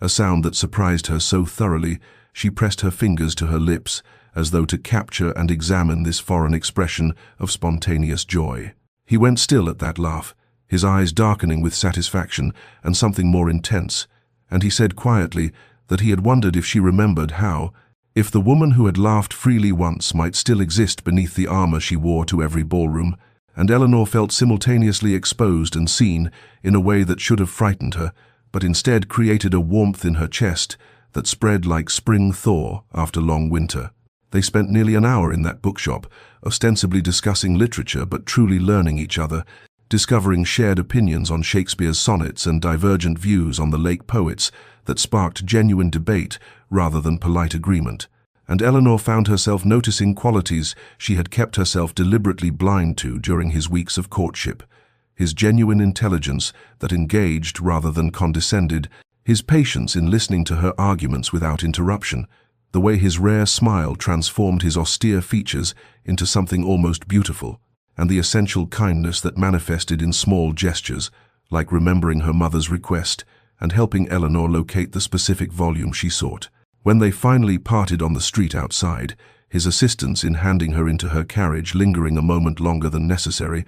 a sound that surprised her so thoroughly she pressed her fingers to her lips as though to capture and examine this foreign expression of spontaneous joy. He went still at that laugh, his eyes darkening with satisfaction and something more intense, and he said quietly that he had wondered if she remembered how, if the woman who had laughed freely once might still exist beneath the armor she wore to every ballroom, and Eleanor felt simultaneously exposed and seen in a way that should have frightened her, but instead created a warmth in her chest that spread like spring thaw after long winter. They spent nearly an hour in that bookshop, ostensibly discussing literature but truly learning each other, discovering shared opinions on Shakespeare's sonnets and divergent views on the lake poets that sparked genuine debate rather than polite agreement. And Eleanor found herself noticing qualities she had kept herself deliberately blind to during his weeks of courtship. His genuine intelligence that engaged rather than condescended, his patience in listening to her arguments without interruption, the way his rare smile transformed his austere features into something almost beautiful, and the essential kindness that manifested in small gestures, like remembering her mother's request and helping Eleanor locate the specific volume she sought. When they finally parted on the street outside, his assistance in handing her into her carriage lingering a moment longer than necessary,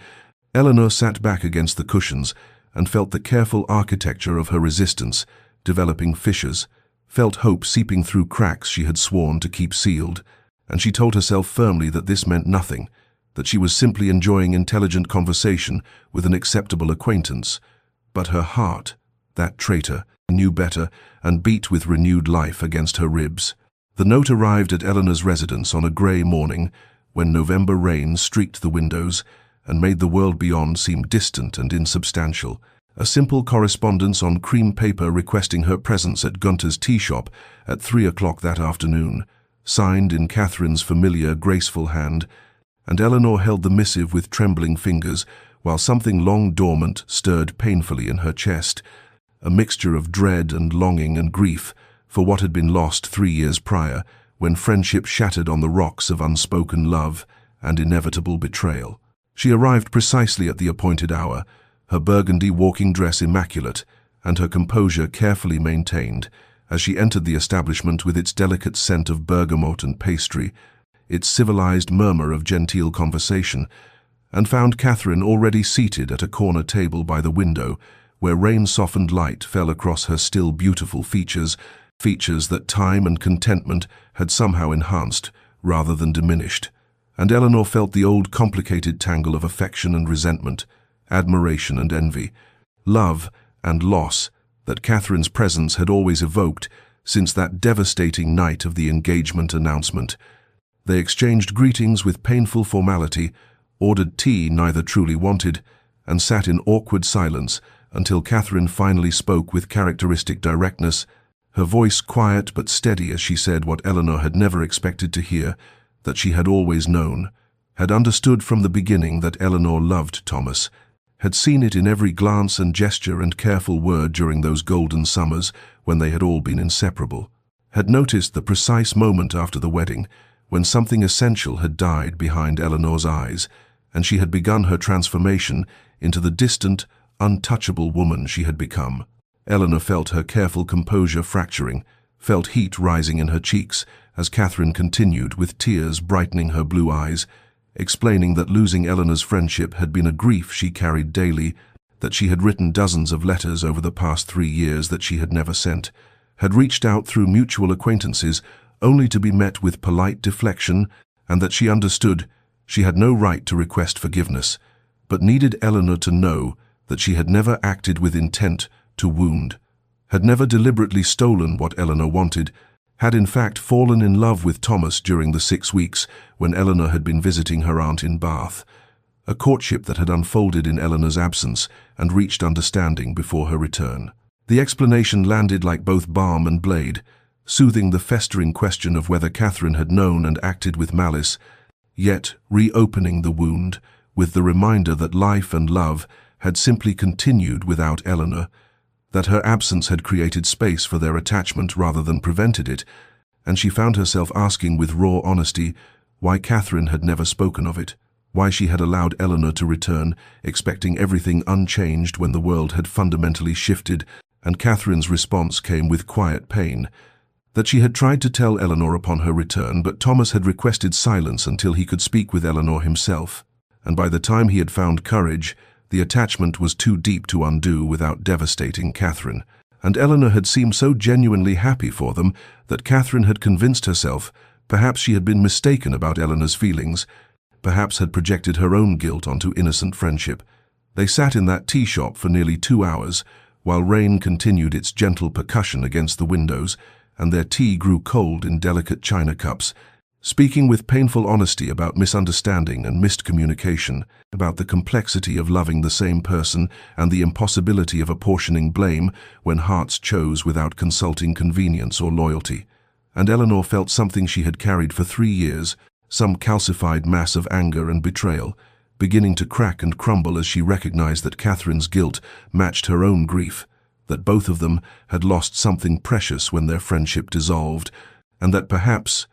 Eleanor sat back against the cushions and felt the careful architecture of her resistance, developing fissures, felt hope seeping through cracks she had sworn to keep sealed, and she told herself firmly that this meant nothing, that she was simply enjoying intelligent conversation with an acceptable acquaintance. But her heart, that traitor, knew better and beat with renewed life against her ribs. The note arrived at Eleanor's residence on a grey morning when November rain streaked the windows and made the world beyond seem distant and insubstantial. A simple correspondence on cream paper requesting her presence at Gunter's tea shop at 3 o'clock that afternoon, signed in Catherine's familiar, graceful hand, and Eleanor held the missive with trembling fingers while something long dormant stirred painfully in her chest, a mixture of dread and longing and grief for what had been lost 3 years prior, when friendship shattered on the rocks of unspoken love and inevitable betrayal. She arrived precisely at the appointed hour, her burgundy walking dress immaculate and her composure carefully maintained, as she entered the establishment with its delicate scent of bergamot and pastry, its civilized murmur of genteel conversation, and found Catherine already seated at a corner table by the window, where rain-softened light fell across her still beautiful features that time and contentment had somehow enhanced rather than diminished. And Eleanor felt the old complicated tangle of affection and resentment, admiration and envy, love and loss that Catherine's presence had always evoked since that devastating night of the engagement announcement. They exchanged greetings with painful formality, ordered tea neither truly wanted, and sat in awkward silence until Catherine finally spoke with characteristic directness, her voice quiet but steady as she said what Eleanor had never expected to hear, that she had always known, had understood from the beginning that Eleanor loved Thomas, had seen it in every glance and gesture and careful word during those golden summers when they had all been inseparable, had noticed the precise moment after the wedding when something essential had died behind Eleanor's eyes, and she had begun her transformation into the distant, untouchable woman she had become. Eleanor felt her careful composure fracturing, felt heat rising in her cheeks as Catherine continued with tears brightening her blue eyes, explaining that losing Eleanor's friendship had been a grief she carried daily, that she had written dozens of letters over the past 3 years that she had never sent, had reached out through mutual acquaintances only to be met with polite deflection, and that she understood she had no right to request forgiveness, but needed Eleanor to know that she had never acted with intent to wound, had never deliberately stolen what Eleanor wanted, had in fact fallen in love with Thomas during the 6 weeks when Eleanor had been visiting her aunt in Bath, a courtship that had unfolded in Eleanor's absence and reached understanding before her return. The explanation landed like both balm and blade, soothing the festering question of whether Catherine had known and acted with malice, yet reopening the wound with the reminder that life and love had simply continued without Eleanor, that her absence had created space for their attachment rather than prevented it, and she found herself asking with raw honesty why Catherine had never spoken of it, why she had allowed Eleanor to return, expecting everything unchanged when the world had fundamentally shifted, and Catherine's response came with quiet pain, that she had tried to tell Eleanor upon her return, but Thomas had requested silence until he could speak with Eleanor himself. and by the time he had found courage, the attachment was too deep to undo without devastating Catherine. And Eleanor had seemed so genuinely happy for them that Catherine had convinced herself perhaps she had been mistaken about Eleanor's feelings, perhaps had projected her own guilt onto innocent friendship. They sat in that tea shop for nearly 2 hours, while rain continued its gentle percussion against the windows, and their tea grew cold in delicate china cups, speaking with painful honesty about misunderstanding and missed communication, about the complexity of loving the same person and the impossibility of apportioning blame when hearts chose without consulting convenience or loyalty. And Eleanor felt something she had carried for 3 years, some calcified mass of anger and betrayal, beginning to crack and crumble as she recognized that Catherine's guilt matched her own grief, that both of them had lost something precious when their friendship dissolved, and that perhaps,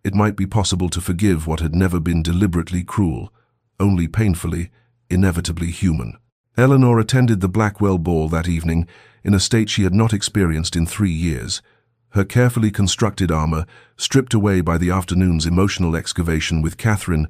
it might be possible to forgive what had never been deliberately cruel, only painfully, inevitably human. Eleanor attended the Blackwell ball that evening in a state she had not experienced in 3 years, her carefully constructed armor stripped away by the afternoon's emotional excavation with Catherine,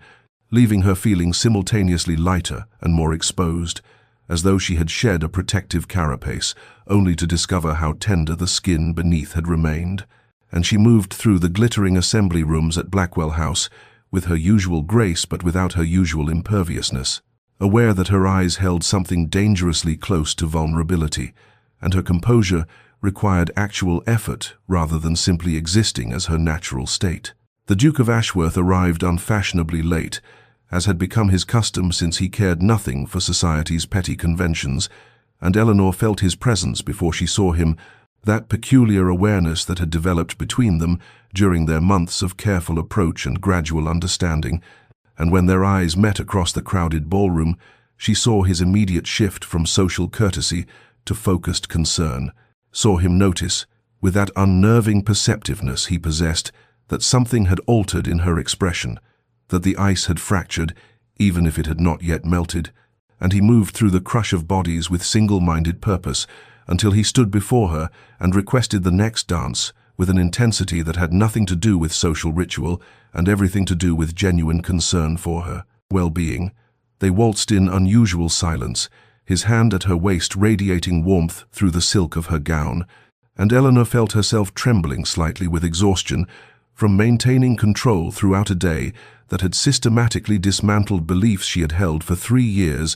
leaving her feeling simultaneously lighter and more exposed, as though she had shed a protective carapace, only to discover how tender the skin beneath had remained. And she moved through the glittering assembly rooms at Blackwell House with her usual grace but without her usual imperviousness, aware that her eyes held something dangerously close to vulnerability, and her composure required actual effort rather than simply existing as her natural state. The Duke of Ashworth arrived unfashionably late, as had become his custom since he cared nothing for society's petty conventions, and Eleanor felt his presence before she saw him, that peculiar awareness that had developed between them during their months of careful approach and gradual understanding, and when their eyes met across the crowded ballroom, she saw his immediate shift from social courtesy to focused concern, saw him notice, with that unnerving perceptiveness he possessed, that something had altered in her expression, that the ice had fractured, even if it had not yet melted, and he moved through the crush of bodies with single-minded purpose, until he stood before her and requested the next dance with an intensity that had nothing to do with social ritual and everything to do with genuine concern for her well-being. They waltzed in unusual silence, his hand at her waist radiating warmth through the silk of her gown, and Eleanor felt herself trembling slightly with exhaustion from maintaining control throughout a day that had systematically dismantled beliefs she had held for 3 years,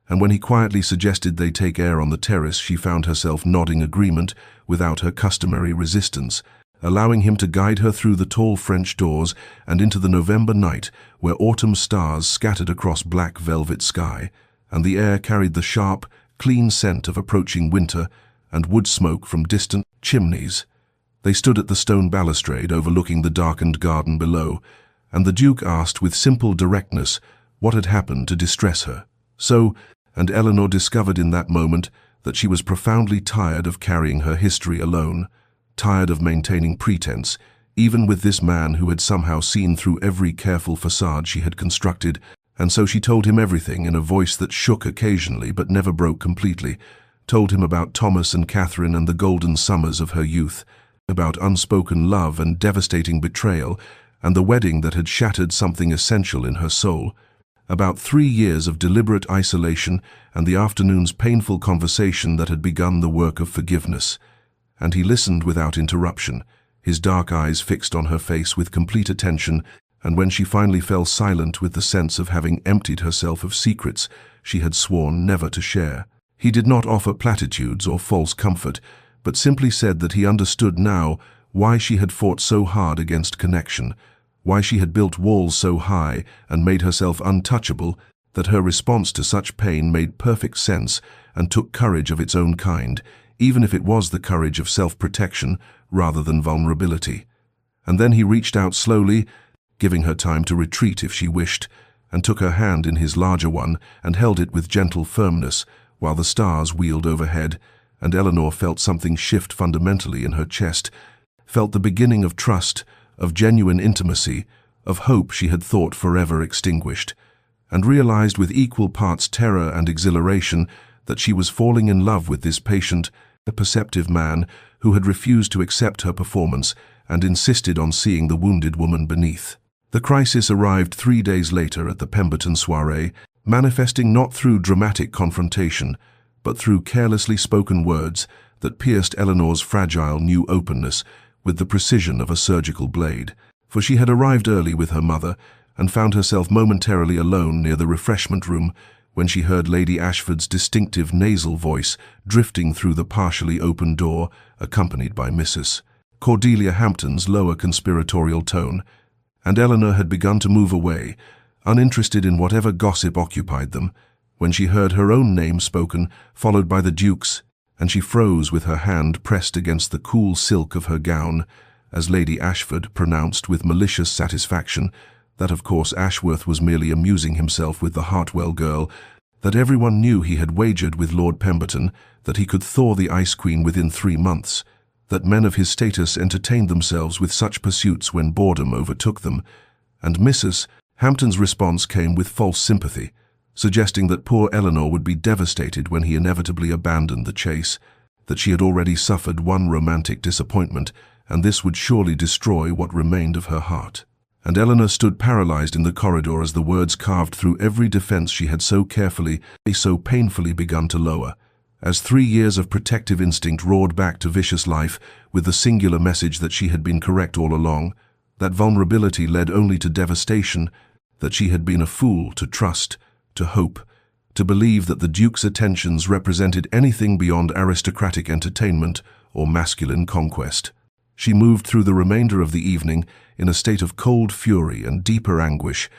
and when he quietly suggested they take air on the terrace, she found herself nodding agreement without her customary resistance, allowing him to guide her through the tall French doors and into the November night where autumn stars scattered across black velvet sky, and the air carried the sharp, clean scent of approaching winter and wood smoke from distant chimneys. They stood at the stone balustrade overlooking the darkened garden below, and the Duke asked with simple directness what had happened to distress her. And Eleanor discovered in that moment that she was profoundly tired of carrying her history alone, tired of maintaining pretense, even with this man who had somehow seen through every careful facade she had constructed, and so she told him everything in a voice that shook occasionally but never broke completely, told him about Thomas and Catherine and the golden summers of her youth, about unspoken love and devastating betrayal, and the wedding that had shattered something essential in her soul, about 3 years of deliberate isolation and the afternoon's painful conversation that had begun the work of forgiveness. And he listened without interruption, his dark eyes fixed on her face with complete attention, and when she finally fell silent with the sense of having emptied herself of secrets she had sworn never to share, he did not offer platitudes or false comfort, but simply said that he understood now why she had fought so hard against connection, why she had built walls so high and made herself untouchable, that her response to such pain made perfect sense and took courage of its own kind, even if it was the courage of self-protection rather than vulnerability. And then he reached out slowly, giving her time to retreat if she wished, and took her hand in his larger one and held it with gentle firmness while the stars wheeled overhead, and Eleanor felt something shift fundamentally in her chest, felt the beginning of trust, of genuine intimacy, of hope she had thought forever extinguished, and realized with equal parts terror and exhilaration that she was falling in love with this patient, perceptive man who had refused to accept her performance and insisted on seeing the wounded woman beneath. The crisis arrived 3 days later at the Pemberton soiree, manifesting not through dramatic confrontation, but through carelessly spoken words that pierced Eleanor's fragile new openness with the precision of a surgical blade. For she had arrived early with her mother and found herself momentarily alone near the refreshment room when she heard Lady Ashford's distinctive nasal voice drifting through the partially open door, accompanied by Mrs. Cordelia Hampton's lower conspiratorial tone, and Eleanor had begun to move away, uninterested in whatever gossip occupied them, when she heard her own name spoken, followed by the Duke's, and she froze with her hand pressed against the cool silk of her gown, as Lady Ashford pronounced with malicious satisfaction that of course Ashworth was merely amusing himself with the Hartwell girl, that everyone knew he had wagered with Lord Pemberton that he could thaw the Ice Queen within 3 months, that men of his status entertained themselves with such pursuits when boredom overtook them, and Mrs. Hampton's response came with false sympathy, suggesting that poor Eleanor would be devastated when he inevitably abandoned the chase, that she had already suffered one romantic disappointment, and this would surely destroy what remained of her heart. And Eleanor stood paralyzed in the corridor as the words carved through every defense she had so carefully, so painfully begun to lower. As 3 years of protective instinct roared back to vicious life with the singular message that she had been correct all along, that vulnerability led only to devastation, that she had been a fool to trust, to hope, to believe that the Duke's attentions represented anything beyond aristocratic entertainment or masculine conquest. She moved through the remainder of the evening in a state of cold fury and deeper anguish,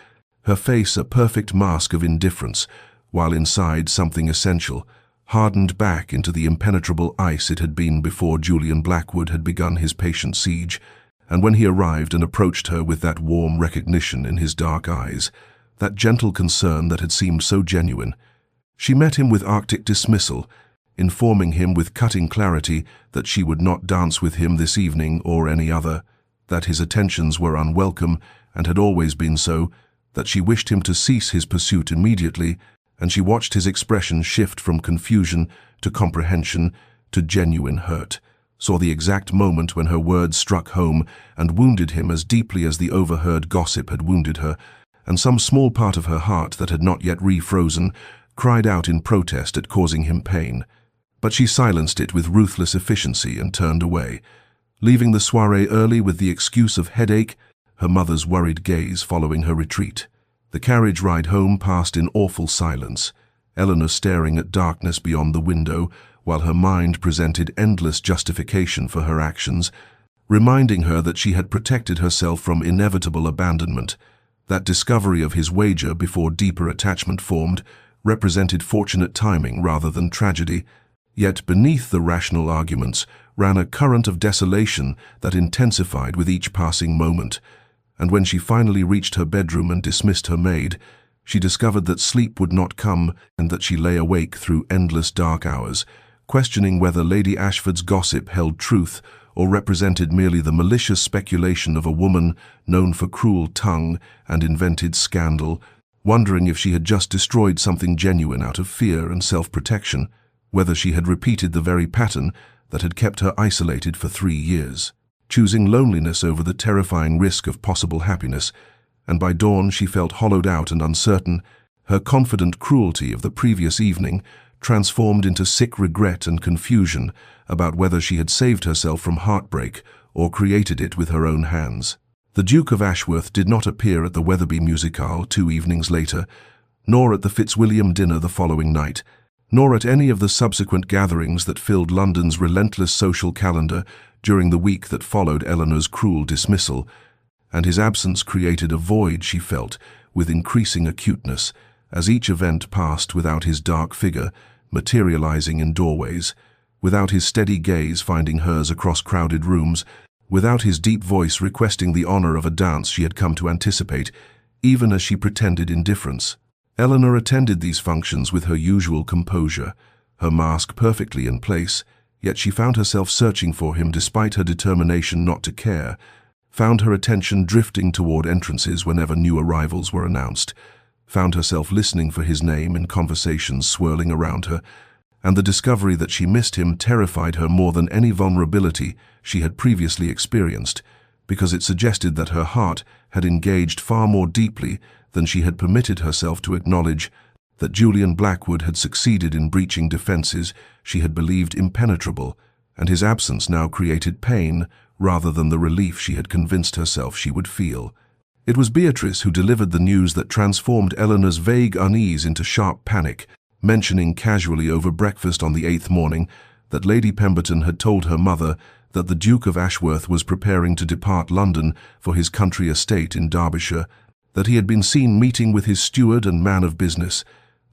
her face a perfect mask of indifference, while inside something essential, hardened back into the impenetrable ice it had been before Julian Blackwood had begun his patient siege, and when he arrived and approached her with that warm recognition in his dark eyes, that gentle concern that had seemed so genuine, she met him with arctic dismissal, informing him with cutting clarity that she would not dance with him this evening or any other, that his attentions were unwelcome and had always been so, that she wished him to cease his pursuit immediately, and she watched his expression shift from confusion to comprehension to genuine hurt, saw the exact moment when her words struck home and wounded him as deeply as the overheard gossip had wounded her, and some small part of her heart that had not yet refrozen cried out in protest at causing him pain. But she silenced it with ruthless efficiency and turned away, leaving the soiree early with the excuse of headache, her mother's worried gaze following her retreat. The carriage ride home passed in awful silence, Eleanor staring at darkness beyond the window, while her mind presented endless justification for her actions, reminding her that she had protected herself from inevitable abandonment. That discovery of his wager before deeper attachment formed represented fortunate timing rather than tragedy, yet beneath the rational arguments ran a current of desolation that intensified with each passing moment, and when she finally reached her bedroom and dismissed her maid, she discovered that sleep would not come and that she lay awake through endless dark hours, questioning whether Lady Ashford's gossip held truth or represented merely the malicious speculation of a woman known for cruel tongue and invented scandal, wondering if she had just destroyed something genuine out of fear and self-protection, whether she had repeated the very pattern that had kept her isolated for 3 years, choosing loneliness over the terrifying risk of possible happiness, and by dawn she felt hollowed out and uncertain, her confident cruelty of the previous evening transformed into sick regret and confusion about whether she had saved herself from heartbreak or created it with her own hands. The Duke of Ashworth did not appear at the Wetherby musicale 2 evenings later, nor at the Fitzwilliam dinner the following night, nor at any of the subsequent gatherings that filled London's relentless social calendar during the week that followed Eleanor's cruel dismissal, and his absence created a void she felt with increasing acuteness as each event passed without his dark figure materializing in doorways, without his steady gaze finding hers across crowded rooms, without his deep voice requesting the honor of a dance she had come to anticipate, even as she pretended indifference. Eleanor attended these functions with her usual composure, her mask perfectly in place, yet she found herself searching for him despite her determination not to care, found her attention drifting toward entrances whenever new arrivals were announced, found herself listening for his name in conversations swirling around her, and the discovery that she missed him terrified her more than any vulnerability she had previously experienced, because it suggested that her heart had engaged far more deeply than she had permitted herself to acknowledge, that Julian Blackwood had succeeded in breaching defenses she had believed impenetrable, and his absence now created pain rather than the relief she had convinced herself she would feel. It was Beatrice who delivered the news that transformed Eleanor's vague unease into sharp panic, mentioning casually over breakfast on the 8th morning that Lady Pemberton had told her mother that the Duke of Ashworth was preparing to depart London for his country estate in Derbyshire, that he had been seen meeting with his steward and man of business,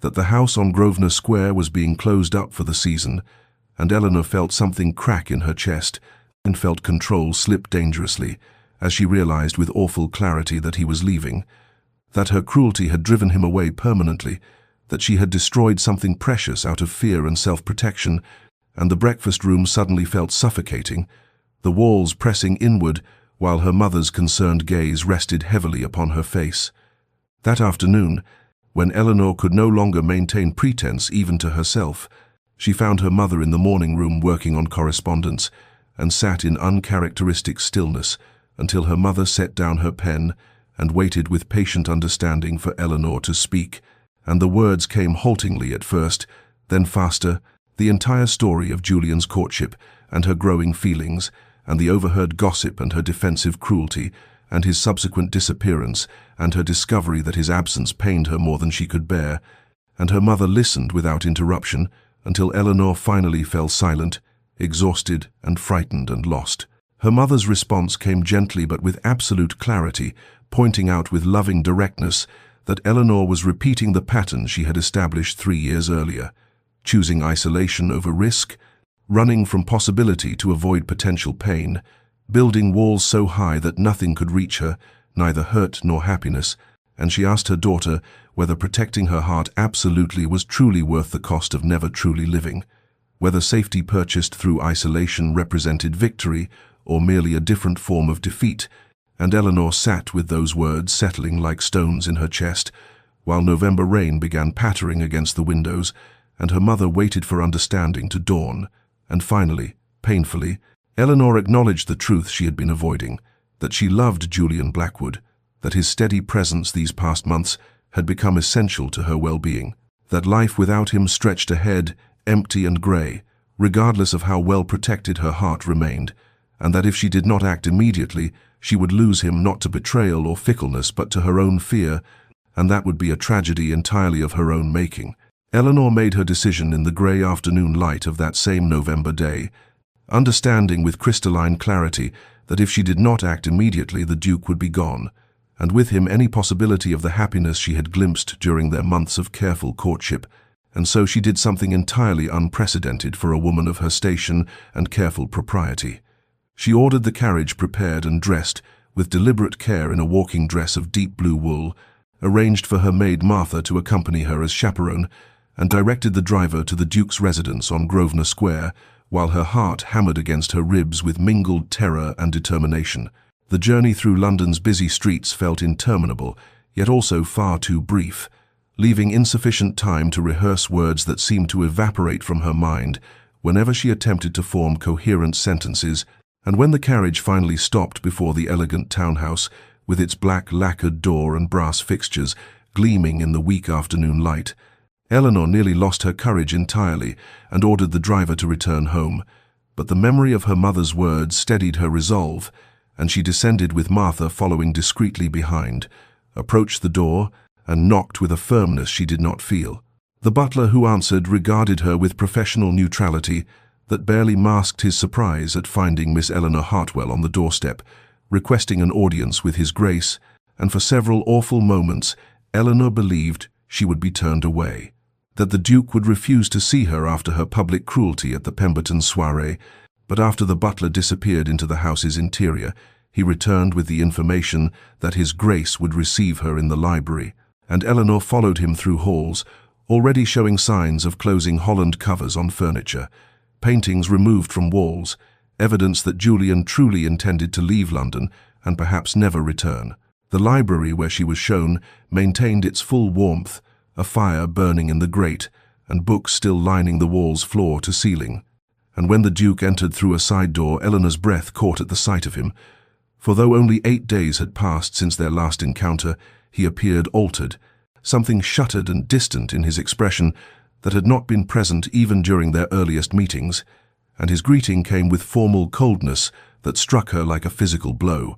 that the house on Grosvenor Square was being closed up for the season, and Eleanor felt something crack in her chest and felt control slip dangerously as she realized with awful clarity that he was leaving, that her cruelty had driven him away permanently, that she had destroyed something precious out of fear and self-protection, and the breakfast room suddenly felt suffocating, the walls pressing inward while her mother's concerned gaze rested heavily upon her face. That afternoon, when Eleanor could no longer maintain pretense even to herself, she found her mother in the morning room working on correspondence, and sat in uncharacteristic stillness until her mother set down her pen and waited with patient understanding for Eleanor to speak, and the words came haltingly at first, then faster, the entire story of Julian's courtship and her growing feelings, and the overheard gossip and her defensive cruelty, and his subsequent disappearance, and her discovery that his absence pained her more than she could bear, and her mother listened without interruption until Eleanor finally fell silent, exhausted and frightened and lost. Her mother's response came gently but with absolute clarity, pointing out with loving directness that Eleanor was repeating the pattern she had established 3 years earlier, choosing isolation over risk, running from possibility to avoid potential pain, building walls so high that nothing could reach her, neither hurt nor happiness, and she asked her daughter whether protecting her heart absolutely was truly worth the cost of never truly living, whether safety purchased through isolation represented victory or merely a different form of defeat, and Eleanor sat with those words settling like stones in her chest, while November rain began pattering against the windows, and her mother waited for understanding to dawn, and finally, painfully, Eleanor acknowledged the truth she had been avoiding, that she loved Julian Blackwood, that his steady presence these past months had become essential to her well-being, that life without him stretched ahead, empty and grey, regardless of how well protected her heart remained, and that if she did not act immediately, she would lose him not to betrayal or fickleness but to her own fear, and that would be a tragedy entirely of her own making. Eleanor made her decision in the grey afternoon light of that same November day, understanding with crystalline clarity that if she did not act immediately the Duke would be gone, and with him any possibility of the happiness she had glimpsed during their months of careful courtship, and so she did something entirely unprecedented for a woman of her station and careful propriety. She ordered the carriage prepared and dressed with deliberate care in a walking dress of deep blue wool, arranged for her maid Martha to accompany her as chaperone, and directed the driver to the Duke's residence on Grosvenor Square, while her heart hammered against her ribs with mingled terror and determination. The journey through London's busy streets felt interminable, yet also far too brief, leaving insufficient time to rehearse words that seemed to evaporate from her mind whenever she attempted to form coherent sentences. And when the carriage finally stopped before the elegant townhouse, with its black lacquered door and brass fixtures gleaming in the weak afternoon light, Eleanor nearly lost her courage entirely and ordered the driver to return home, but the memory of her mother's words steadied her resolve, and she descended with Martha following discreetly behind, approached the door, and knocked with a firmness she did not feel. The butler who answered regarded her with professional neutrality that barely masked his surprise at finding Miss Eleanor Hartwell on the doorstep, requesting an audience with His Grace, and for several awful moments Eleanor believed she would be turned away, that the Duke would refuse to see her after her public cruelty at the Pemberton soiree, but after the butler disappeared into the house's interior, he returned with the information that His Grace would receive her in the library, and Eleanor followed him through halls, already showing signs of closing Holland covers on furniture, paintings removed from walls, evidence that Julian truly intended to leave London and perhaps never return. The library where she was shown maintained its full warmth, a fire burning in the grate, and books still lining the walls floor to ceiling. And when the Duke entered through a side door, Eleanor's breath caught at the sight of him. For though only 8 days had passed since their last encounter, he appeared altered, something shuttered and distant in his expression that had not been present even during their earliest meetings, and his greeting came with formal coldness that struck her like a physical blow.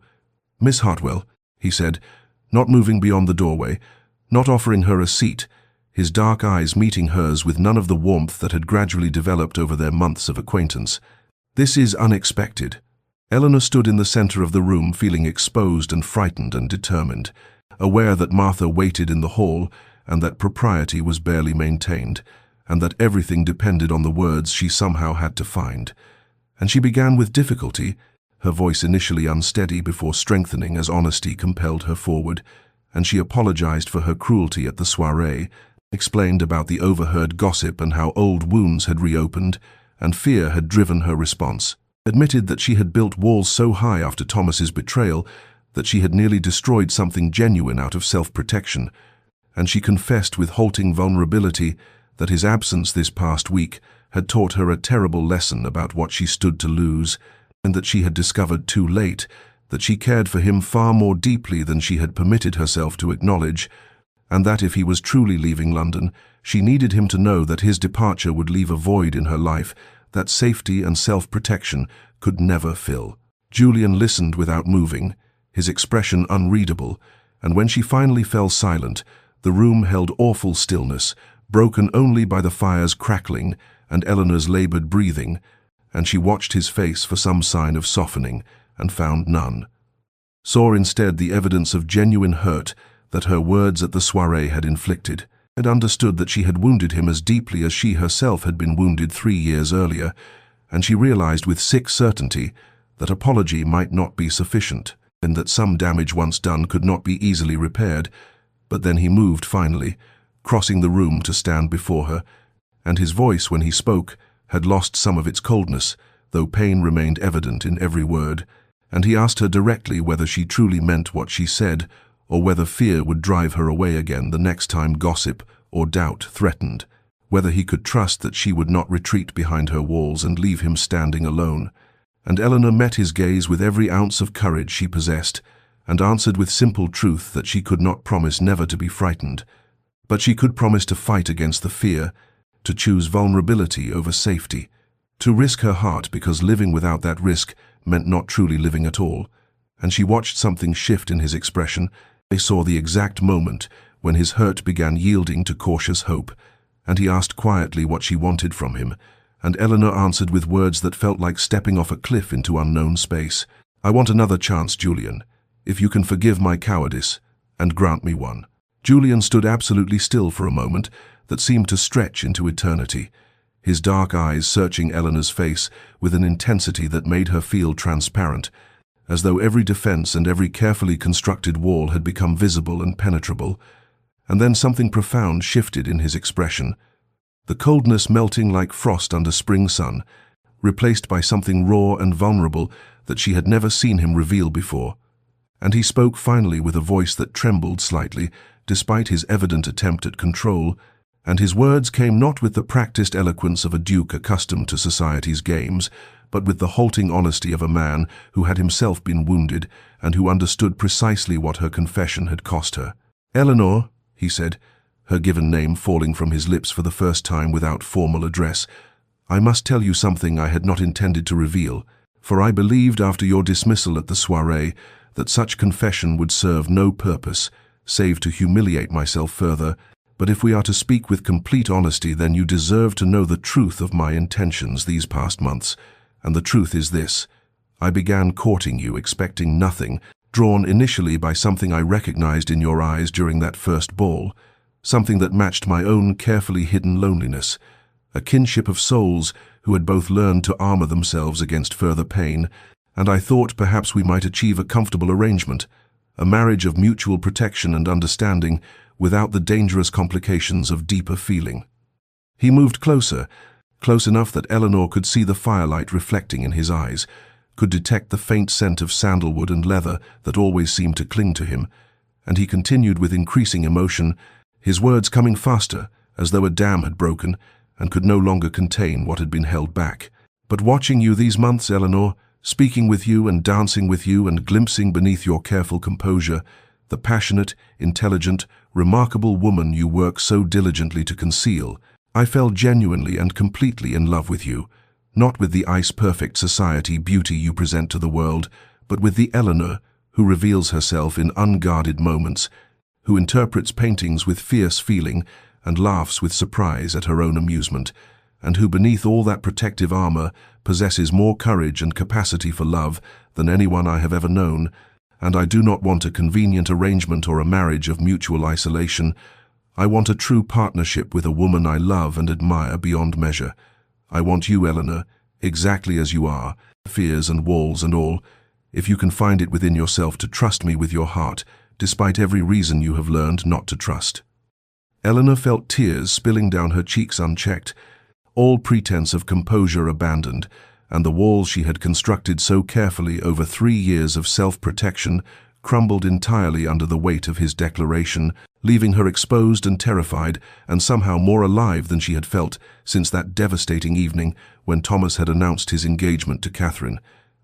"Miss Hartwell," he said, not moving beyond the doorway, not offering her a seat, his dark eyes meeting hers with none of the warmth that had gradually developed over their months of acquaintance. "This is unexpected." Eleanor stood in the center of the room, feeling exposed and frightened and determined, aware that Martha waited in the hall and that propriety was barely maintained, and that everything depended on the words she somehow had to find. And she began with difficulty, her voice initially unsteady before strengthening as honesty compelled her forward, and she apologized for her cruelty at the soiree, explained about the overheard gossip and how old wounds had reopened, and fear had driven her response, admitted that she had built walls so high after Thomas's betrayal that she had nearly destroyed something genuine out of self-protection, and she confessed with halting vulnerability that his absence this past week had taught her a terrible lesson about what she stood to lose, and that she had discovered too late that she cared for him far more deeply than she had permitted herself to acknowledge, and that if he was truly leaving London, she needed him to know that his departure would leave a void in her life that safety and self-protection could never fill. Julian listened without moving, his expression unreadable, and when she finally fell silent, the room held awful stillness, broken only by the fire's crackling and Eleanor's labored breathing, and she watched his face for some sign of softening and found none. Saw instead the evidence of genuine hurt that her words at the soiree had inflicted, and understood that she had wounded him as deeply as she herself had been wounded 3 years earlier, and she realized with sick certainty that apology might not be sufficient, and that some damage once done could not be easily repaired. But then he moved finally, crossing the room to stand before her, and his voice, when he spoke, had lost some of its coldness, though pain remained evident in every word, and he asked her directly whether she truly meant what she said, or whether fear would drive her away again the next time gossip or doubt threatened, whether he could trust that she would not retreat behind her walls and leave him standing alone. And Eleanor met his gaze with every ounce of courage she possessed, and answered with simple truth that she could not promise never to be frightened, but she could promise to fight against the fear, to choose vulnerability over safety, to risk her heart because living without that risk meant not truly living at all. And she watched something shift in his expression. They saw the exact moment when his hurt began yielding to cautious hope, and he asked quietly what she wanted from him, and Eleanor answered with words that felt like stepping off a cliff into unknown space. "I want another chance, Julian, if you can forgive my cowardice, and grant me one." Julian stood absolutely still for a moment that seemed to stretch into eternity, his dark eyes searching Eleanor's face with an intensity that made her feel transparent, as though every defense and every carefully constructed wall had become visible and penetrable. And then something profound shifted in his expression, the coldness melting like frost under spring sun, replaced by something raw and vulnerable that she had never seen him reveal before. And he spoke finally with a voice that trembled slightly, despite his evident attempt at control, and his words came not with the practiced eloquence of a duke accustomed to society's games, but with the halting honesty of a man who had himself been wounded and who understood precisely what her confession had cost her. "Eleanor," he said, her given name falling from his lips for the first time without formal address, "I must tell you something I had not intended to reveal, for I believed after your dismissal at the soiree that such confession would serve no purpose, save to humiliate myself further. But if we are to speak with complete honesty, then you deserve to know the truth of my intentions these past months. And the truth is this: I began courting you expecting nothing, drawn initially by something I recognized in your eyes during that first ball, something that matched my own carefully hidden loneliness, a kinship of souls who had both learned to armor themselves against further pain, and I thought perhaps we might achieve a comfortable arrangement, a marriage of mutual protection and understanding without the dangerous complications of deeper feeling." He moved closer, close enough that Eleanor could see the firelight reflecting in his eyes, could detect the faint scent of sandalwood and leather that always seemed to cling to him, and he continued with increasing emotion, his words coming faster, as though a dam had broken and could no longer contain what had been held back. "But watching you these months, Eleanor, speaking with you and dancing with you and glimpsing beneath your careful composure the passionate, intelligent, remarkable woman you work so diligently to conceal. I fell genuinely and completely in love with you, not with the ice-perfect society beauty you present to the world, but with the Eleanor who reveals herself in unguarded moments, who interprets paintings with fierce feeling and laughs with surprise at her own amusement, and who beneath all that protective armor possesses more courage and capacity for love than anyone I have ever known. And I do not want a convenient arrangement or a marriage of mutual isolation. I want a true partnership with a woman I love and admire beyond measure. I want you, Eleanor, exactly as you are, fears and walls and all, if you can find it within yourself to trust me with your heart, despite every reason you have learned not to trust. Eleanor felt tears spilling down her cheeks unchecked, all pretense of composure abandoned, and the walls she had constructed so carefully over 3 years of self-protection crumbled entirely under the weight of his declaration, leaving her exposed and terrified, and somehow more alive than she had felt since that devastating evening when Thomas had announced his engagement to Catherine,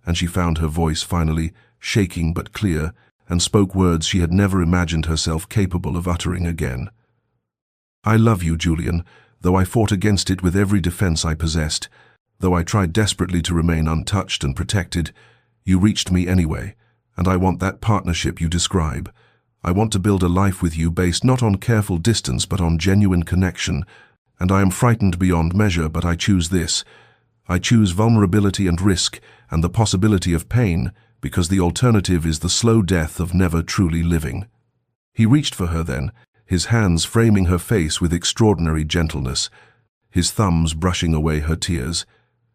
and she found her voice finally, shaking but clear, and spoke words she had never imagined herself capable of uttering again. I love you, Julian, though I fought against it with every defense I possessed. Though I tried desperately to remain untouched and protected, you reached me anyway, and I want that partnership you describe. I want to build a life with you based not on careful distance but on genuine connection, and I am frightened beyond measure, but I choose this. I choose vulnerability and risk and the possibility of pain, because the alternative is the slow death of never truly living. He reached for her then, his hands framing her face with extraordinary gentleness, his thumbs brushing away her tears,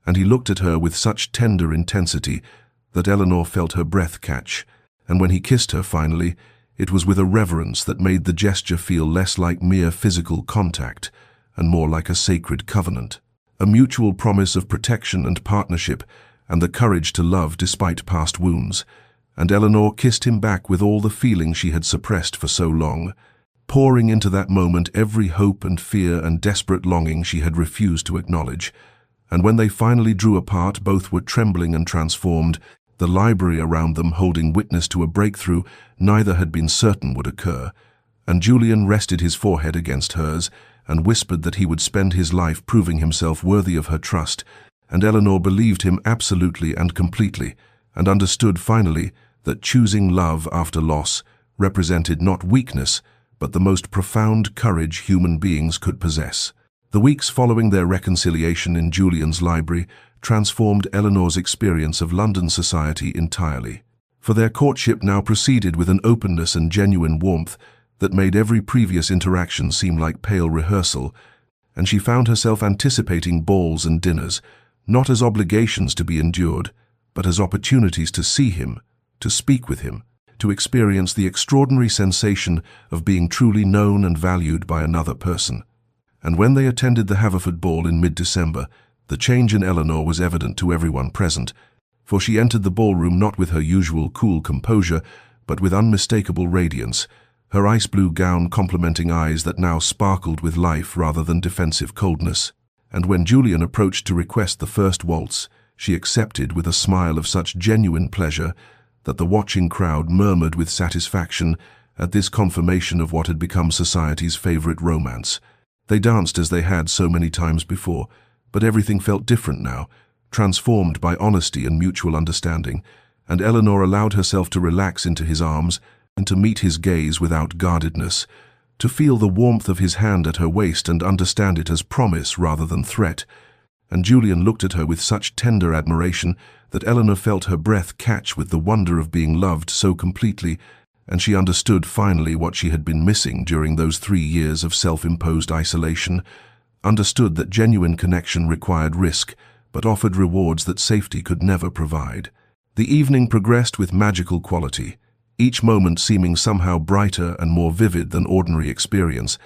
and he looked at her with such tender intensity that Eleanor felt her breath catch, and when he kissed her finally, it was with a reverence that made the gesture feel less like mere physical contact and more like a sacred covenant, a mutual promise of protection and partnership and the courage to love despite past wounds. And Eleanor kissed him back with all the feeling she had suppressed for so long, pouring into that moment every hope and fear and desperate longing she had refused to acknowledge. And when they finally drew apart, both were trembling and transformed, the library around them holding witness to a breakthrough neither had been certain would occur. And Julian rested his forehead against hers and whispered that he would spend his life proving himself worthy of her trust, and Eleanor believed him absolutely and completely, and understood finally that choosing love after loss represented not weakness, but the most profound courage human beings could possess. The weeks following their reconciliation in Julian's library transformed Eleanor's experience of London society entirely, for their courtship now proceeded with an openness and genuine warmth that made every previous interaction seem like pale rehearsal, and she found herself anticipating balls and dinners, not as obligations to be endured, but as opportunities to see him, to speak with him, to experience the extraordinary sensation of being truly known and valued by another person. And when they attended the Haverford ball in mid-December, the change in Eleanor was evident to everyone present, for she entered the ballroom not with her usual cool composure, but with unmistakable radiance, her ice-blue gown complementing eyes that now sparkled with life rather than defensive coldness. And when Julian approached to request the first waltz, she accepted with a smile of such genuine pleasure that the watching crowd murmured with satisfaction at this confirmation of what had become society's favorite romance. They danced as they had so many times before, but everything felt different now, transformed by honesty and mutual understanding, and Eleanor allowed herself to relax into his arms and to meet his gaze without guardedness, to feel the warmth of his hand at her waist and understand it as promise rather than threat. And Julian looked at her with such tender admiration that Eleanor felt her breath catch with the wonder of being loved so completely, and she understood finally what she had been missing during those 3 years of self-imposed isolation, understood that genuine connection required risk, but offered rewards that safety could never provide. The evening progressed with magical quality, each moment seeming somehow brighter and more vivid than ordinary experience,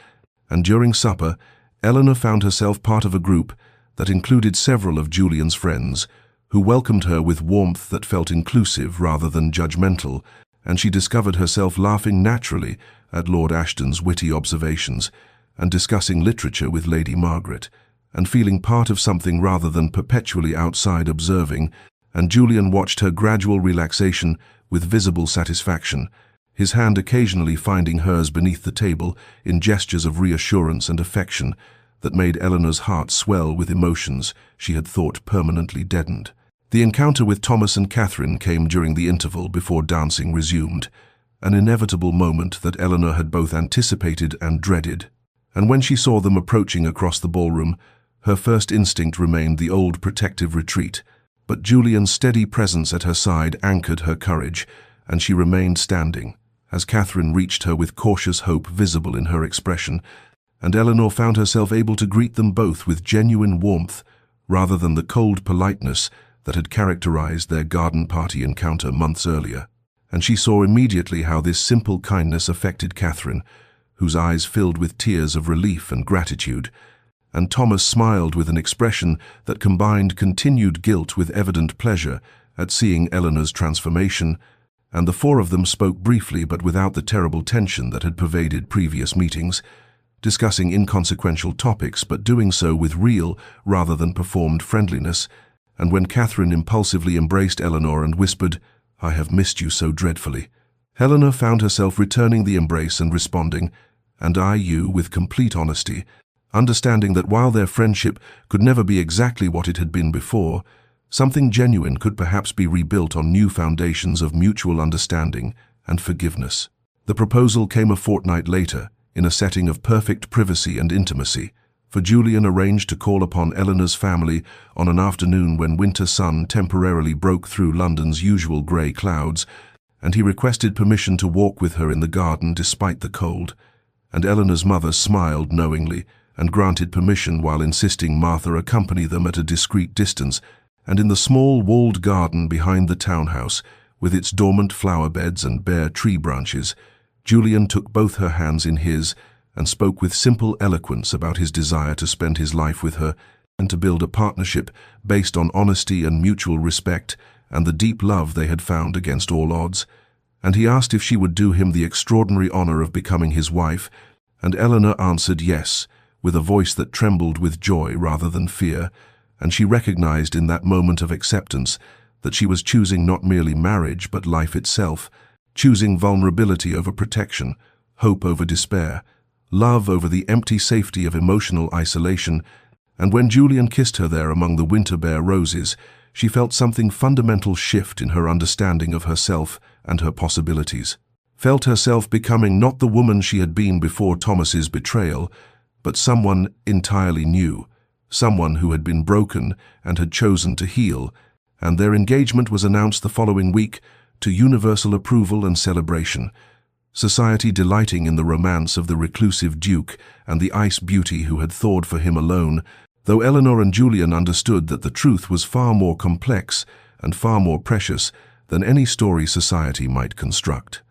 and during supper, Eleanor found herself part of a group that included several of Julian's friends, who welcomed her with warmth that felt inclusive rather than judgmental, and she discovered herself laughing naturally at Lord Ashton's witty observations and discussing literature with Lady Margaret, and feeling part of something rather than perpetually outside observing and Julian watched her gradual relaxation with visible satisfaction, his hand occasionally finding hers beneath the table in gestures of reassurance and affection that made Eleanor's heart swell with emotions she had thought permanently deadened. The encounter with Thomas and Catherine came during the interval before dancing resumed, an inevitable moment that Eleanor had both anticipated and dreaded. And when she saw them approaching across the ballroom, her first instinct remained the old protective retreat, but Julian's steady presence at her side anchored her courage, and she remained standing, as Catherine reached her with cautious hope visible in her expression, and Eleanor found herself able to greet them both with genuine warmth, rather than the cold politeness that had characterized their garden party encounter months earlier. And she saw immediately how this simple kindness affected Catherine, whose eyes filled with tears of relief and gratitude, and Thomas smiled with an expression that combined continued guilt with evident pleasure at seeing Eleanor's transformation, and the four of them spoke briefly but without the terrible tension that had pervaded previous meetings, discussing inconsequential topics but doing so with real rather than performed friendliness. And when Catherine impulsively embraced Eleanor and whispered, "I have missed you so dreadfully," Eleanor found herself returning the embrace and responding, "And I you," with complete honesty, understanding that while their friendship could never be exactly what it had been before, something genuine could perhaps be rebuilt on new foundations of mutual understanding and forgiveness. The proposal came a fortnight later, in a setting of perfect privacy and intimacy, for Julian arranged to call upon Eleanor's family on an afternoon when winter sun temporarily broke through London's usual grey clouds, and he requested permission to walk with her in the garden despite the cold. And Eleanor's mother smiled knowingly and granted permission while insisting Martha accompany them at a discreet distance, and in the small walled garden behind the townhouse, with its dormant flower beds and bare tree branches, Julian took both her hands in his and spoke with simple eloquence about his desire to spend his life with her and to build a partnership based on honesty and mutual respect and the deep love they had found against all odds. And he asked if she would do him the extraordinary honor of becoming his wife, and Eleanor answered yes, with a voice that trembled with joy rather than fear, and she recognized in that moment of acceptance that she was choosing not merely marriage but life itself, choosing vulnerability over protection, hope over despair, love over the empty safety of emotional isolation. And when Julian kissed her there among the winter bare roses, she felt something fundamental shift in her understanding of herself and her possibilities, felt herself becoming not the woman she had been before Thomas's betrayal, but someone entirely new, someone who had been broken and had chosen to heal. And their engagement was announced the following week to universal approval and celebration, society delighting in the romance of the reclusive Duke and the ice beauty who had thawed for him alone, though Eleanor and Julian understood that the truth was far more complex and far more precious than any story society might construct.